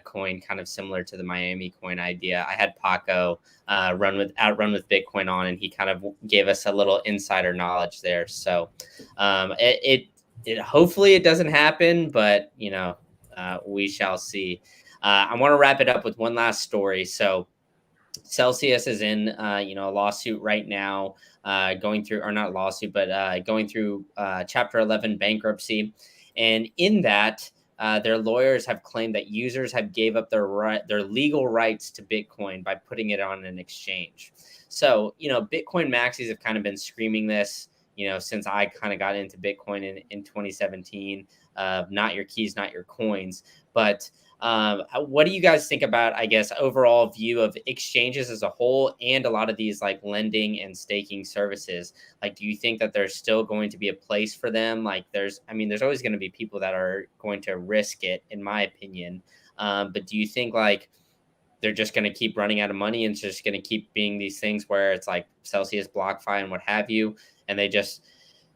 coin, kind of similar to the Miami coin idea. I had Paco outrun with Bitcoin on, and he kind of gave us a little insider knowledge there. So it hopefully it doesn't happen, but we shall see. I want to wrap it up with one last story. So Celsius is in, a lawsuit right now, going through Chapter 11 bankruptcy. And in that, their lawyers have claimed that users have gave up their legal rights to Bitcoin by putting it on an exchange. So, Bitcoin maxis have kind of been screaming this, since I kind of got into Bitcoin in 2017, not your keys, not your coins. But what do you guys think about, I guess, overall view of exchanges as a whole and a lot of these like lending and staking services? Like, do you think that there's still going to be a place for them? Like there's always going to be people that are going to risk it, in my opinion. But do you think like they're just going to keep running out of money and it's just going to keep being these things where it's like Celsius, BlockFi, and what have you, and they just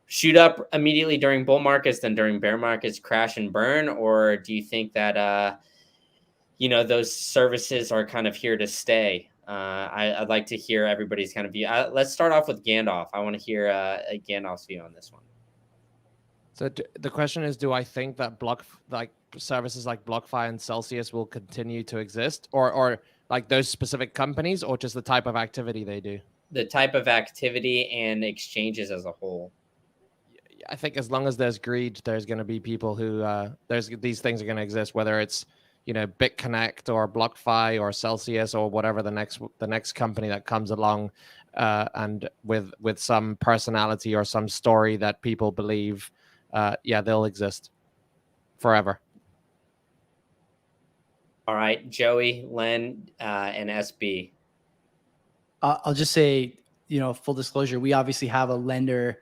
shoot up immediately during bull markets, then during bear markets crash and burn? Or do you think that those services are kind of here to stay? I'd like to hear everybody's kind of view. Let's start off with Gandalf. I want to hear Gandalf's view on this one. So the question is, do I think that services like BlockFi and Celsius will continue to exist, or like those specific companies, or just the type of activity they do? The type of activity and exchanges as a whole. I think as long as there's greed, there's going to be people who these things are going to exist, whether it's BitConnect or BlockFi or Celsius or whatever the next company that comes along, and with some personality or some story that people believe, they'll exist forever. All right, Joey, Len, and SB. I'll just say, full disclosure, we obviously have a lender,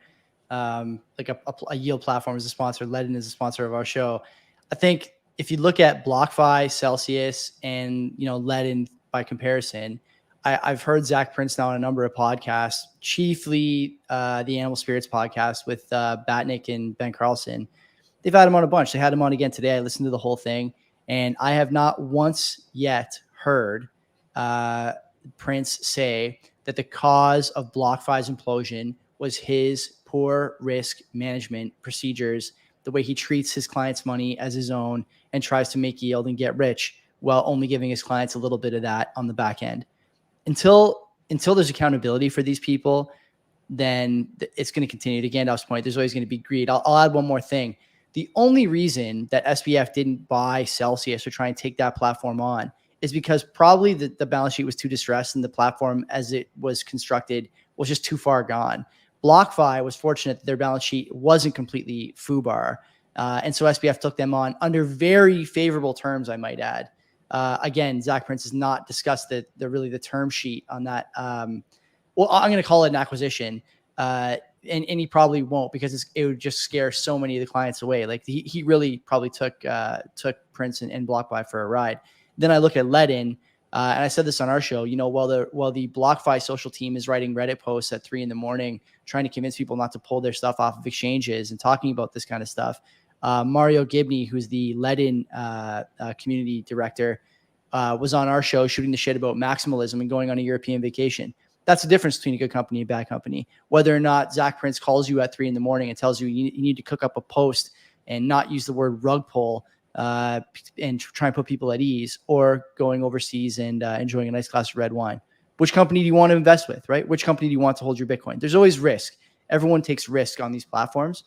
like a yield platform as a sponsor. Ledin is a sponsor of our show. I think if you look at BlockFi, Celsius, and Ledin by comparison, I've heard Zach Prince now on a number of podcasts, chiefly the Animal Spirits podcast with Batnick and Ben Carlson. They've had him on a bunch. They had him on again today. I listened to the whole thing, and I have not once yet heard Prince say that the cause of BlockFi's implosion was his poor risk management procedures, the way he treats his clients' money as his own and tries to make yield and get rich while only giving his clients a little bit of that on the back end. Until until there's accountability for these people, then it's going to continue. To Gandalf's point, there's always going to be greed. I'll add one more thing. The only reason that SBF didn't buy Celsius or try and take that platform on is because probably the balance sheet was too distressed and the platform as it was constructed was just too far gone. BlockFi was fortunate that their balance sheet wasn't completely FUBAR. And so SBF took them on under very favorable terms, I might add. Again, Zach Prince has not discussed the term sheet on that. Well, I'm going to call it an acquisition. And he probably won't, because it would just scare so many of the clients away. Like he really probably took Prince and BlockFi for a ride. Then I look at Ledin, and I said this on our show, while the BlockFi social team is writing Reddit posts at 3 a.m, trying to convince people not to pull their stuff off of exchanges and talking about this kind of stuff. Mario Gibney, who's the Ledin community director, was on our show shooting the shit about maximalism and going on a European vacation. That's the difference between a good company and a bad company. Whether or not Zach Prince calls you at 3 a.m. and tells you need to cook up a post and not use the word rug pull and try and put people at ease, or going overseas and enjoying a nice glass of red wine. Which company do you want to invest with, right? Which company do you want to hold your Bitcoin? There's always risk. Everyone takes risk on these platforms.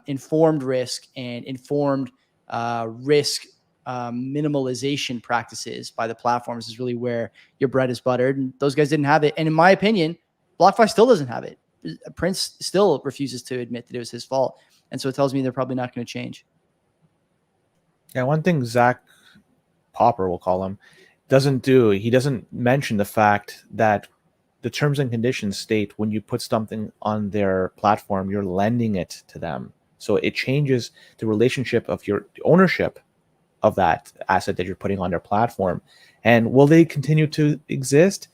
Informed risk and informed risk minimalization practices by the platforms is really where your bread is buttered. And those guys didn't have it. And in my opinion, BlockFi still doesn't have it. Prince still refuses to admit that it was his fault. And so it tells me they're probably not going to change. Yeah, one thing Zach Popper, we'll call him, he doesn't mention the fact that the terms and conditions state when you put something on their platform, you're lending it to them. So it changes the relationship of your ownership of that asset that you're putting on their platform. And will they continue to exist?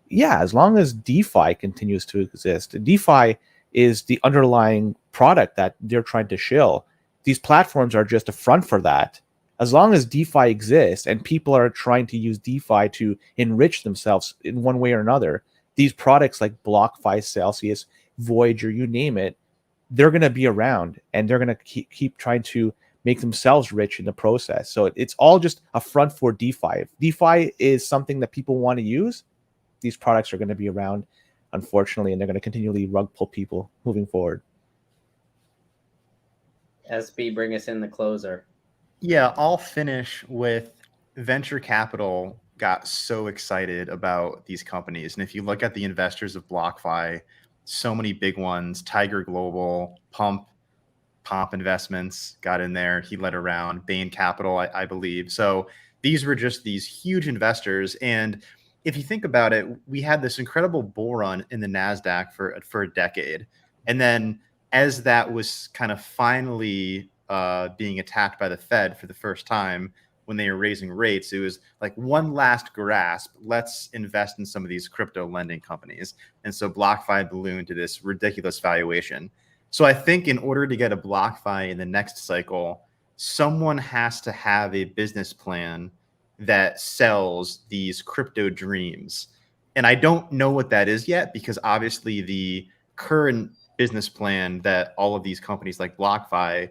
Yeah, as long as DeFi continues to exist. DeFi is the underlying product that they're trying to shill. These platforms are just a front for that. As long as DeFi exists and people are trying to use DeFi to enrich themselves in one way or another, these products like BlockFi, Celsius, Voyager, you name it, they're going to be around, and they're going to keep trying to make themselves rich in the process. So it's all just a front for DeFi. If DeFi is something that people want to use, these products are going to be around, unfortunately, and they're going to continually rug pull people moving forward. SB, bring us in the closer. Yeah, I'll finish with venture capital got so excited about these companies. And if you look at the investors of BlockFi, so many big ones, Tiger Global, Pomp Investments got in there. He led around Bain Capital, I believe. So these were just these huge investors. And if you think about it, we had this incredible bull run in the NASDAQ for a decade. And then as that was kind of finally being attacked by the Fed for the first time when they were raising rates, it was like one last grasp. Let's invest in some of these crypto lending companies. And so BlockFi ballooned to this ridiculous valuation. So I think in order to get a BlockFi in the next cycle, someone has to have a business plan that sells these crypto dreams. And I don't know what that is yet, because obviously the current business plan that all of these companies like BlockFi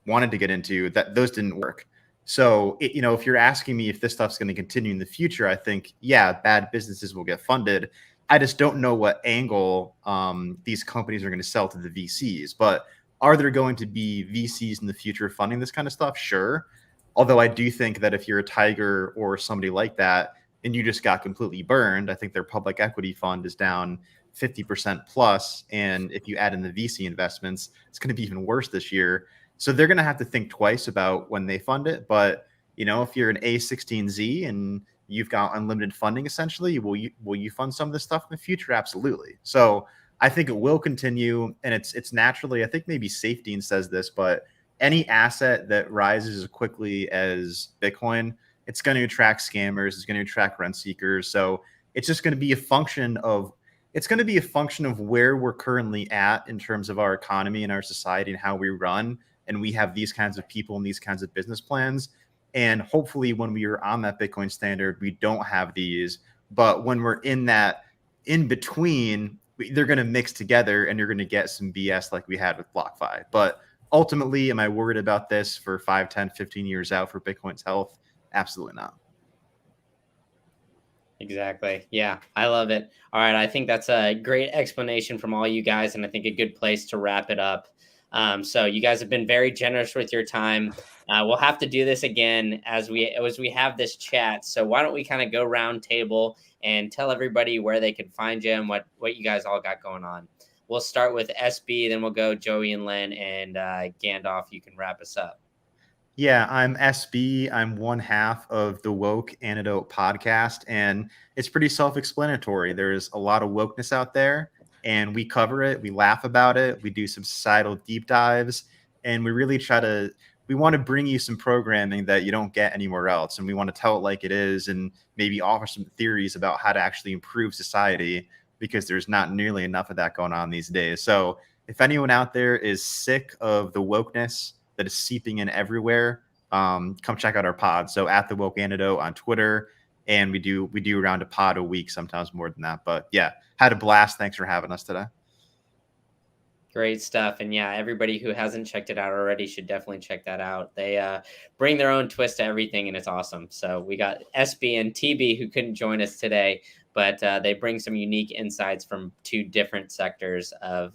wanted to get into, that those didn't work. So, if you're asking me if this stuff's going to continue in the future, I think, yeah, bad businesses will get funded. I just don't know what angle these companies are going to sell to the VCs. But are there going to be VCs in the future funding this kind of stuff? Sure. Although I do think that if you're a Tiger or somebody like that and you just got completely burned, I think their public equity fund is down 50% plus. And if you add in the VC investments, it's going to be even worse this year. So they're going to have to think twice about when they fund it. But, if you're an A16Z and you've got unlimited funding, essentially, will you fund some of this stuff in the future? Absolutely. So I think it will continue. And it's naturally, I think maybe Safety says this, but any asset that rises as quickly as Bitcoin, it's going to attract scammers. It's going to attract rent seekers. So it's just going to be a function of where we're currently at in terms of our economy and our society and how we run. And we have these kinds of people and these kinds of business plans. And hopefully when we are on that Bitcoin standard, we don't have these. But when we're in that in between, they're going to mix together and you're going to get some BS like we had with BlockFi. But ultimately, am I worried about this for 5, 10, 15 years out for Bitcoin's health? Absolutely not. Exactly. Yeah, I love it. All right, I think that's a great explanation from all you guys, and I think a good place to wrap it up. So you guys have been very generous with your time. We'll have to do this again as we have this chat. So why don't we kind of go round table and tell everybody where they can find you and what you guys all got going on. We'll start with SB, then we'll go Joey and Len, and Gandalf. You can wrap us up. Yeah, I'm SB. I'm one half of the Woke Antidote podcast, and it's pretty self-explanatory. There's a lot of wokeness out there, and we cover it. We laugh about it. We do some societal deep dives, and we really we want to bring you some programming that you don't get anywhere else, and we want to tell it like it is, and maybe offer some theories about how to actually improve society, because there's not nearly enough of that going on these days. So if anyone out there is sick of the wokeness that is seeping in everywhere, come check out our pod. So at the Woke Antidote on Twitter, and we do around a pod a week, sometimes more than that. But yeah, had a blast. Thanks for having us today. Great stuff. And yeah, everybody who hasn't checked it out already should definitely check that out. They bring their own twist to everything, and it's awesome. So we got SB and TB who couldn't join us today, but they bring some unique insights from two different sectors of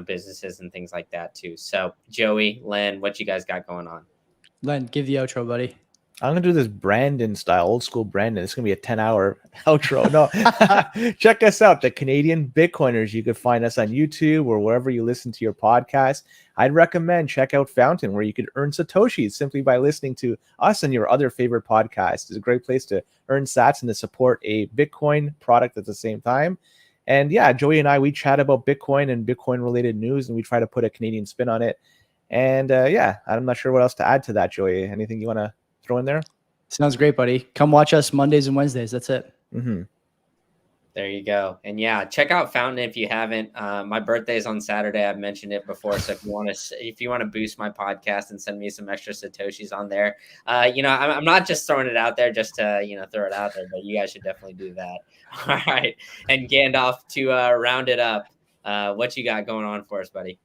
businesses and things like that too. So Joey, Len, what you guys got going on? Len, give the outro, buddy. I'm gonna do this Brandon style, old school Brandon. It's gonna be a 10-hour outro. No, check us out, the Canadian Bitcoiners. You could find us on YouTube or wherever you listen to your podcast. I'd recommend check out Fountain, where you could earn satoshis simply by listening to us and your other favorite podcasts. It's a great place to earn sats and to support a Bitcoin product at the same time. And yeah, Joey and I, we chat about Bitcoin and Bitcoin related news, and we try to put a Canadian spin on it. And yeah, I'm not sure what else to add to that, Joey. Anything you want to throw in there? Sounds great, buddy. Come watch us Mondays and Wednesdays. That's it. Mm-hmm. There you go. And yeah, check out Fountain if you haven't. My birthday is on Saturday. I've mentioned it before. So if you want to boost my podcast and send me some extra satoshis on there, I'm not just throwing it out there just to throw it out there, but you guys should definitely do that. All right. And Gandalf, to round it up, what you got going on for us, buddy?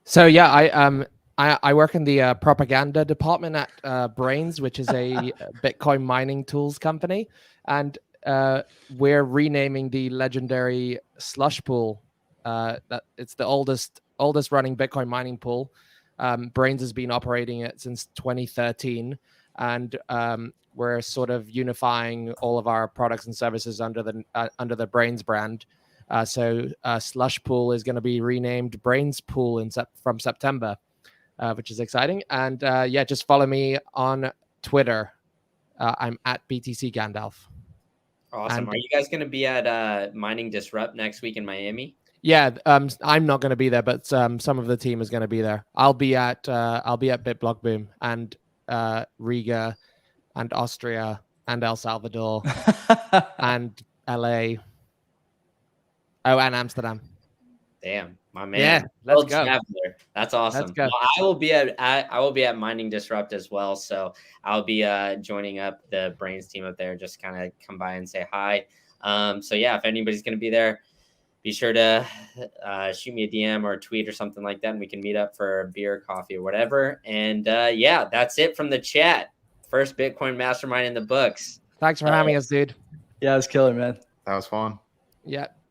So yeah, I work in the propaganda department at Brains, which is a Bitcoin mining tools company, and we're renaming the legendary slush pool. That it's the oldest running Bitcoin mining pool. Brains has been operating it since 2013, and we're sort of unifying all of our products and services under the Brains brand. So slush pool is going to be renamed Brains Pool from September, which is exciting. And yeah, just follow me on Twitter. I'm at BTC Gandalf. Awesome. Are you guys going to be at Mining Disrupt next week in Miami? Yeah, I'm not going to be there, but some of the team is going to be there. I'll be at BitBlock Boom and Riga and Austria and El Salvador and LA. Oh, and Amsterdam. Damn, my man. Yeah, let's go. Traveler. That's awesome. Let's go. Well, I will be at Mining Disrupt as well. So I'll be joining up the Brains team up there. Just kind of come by and say hi. So yeah, if anybody's going to be there, be sure to shoot me a DM or a tweet or something like that, and we can meet up for a beer, coffee, or whatever. And yeah, that's it from the chat. First Bitcoin Mastermind in the books. Thanks for having us, dude. Yeah, it was killer, man. That was fun. Yeah.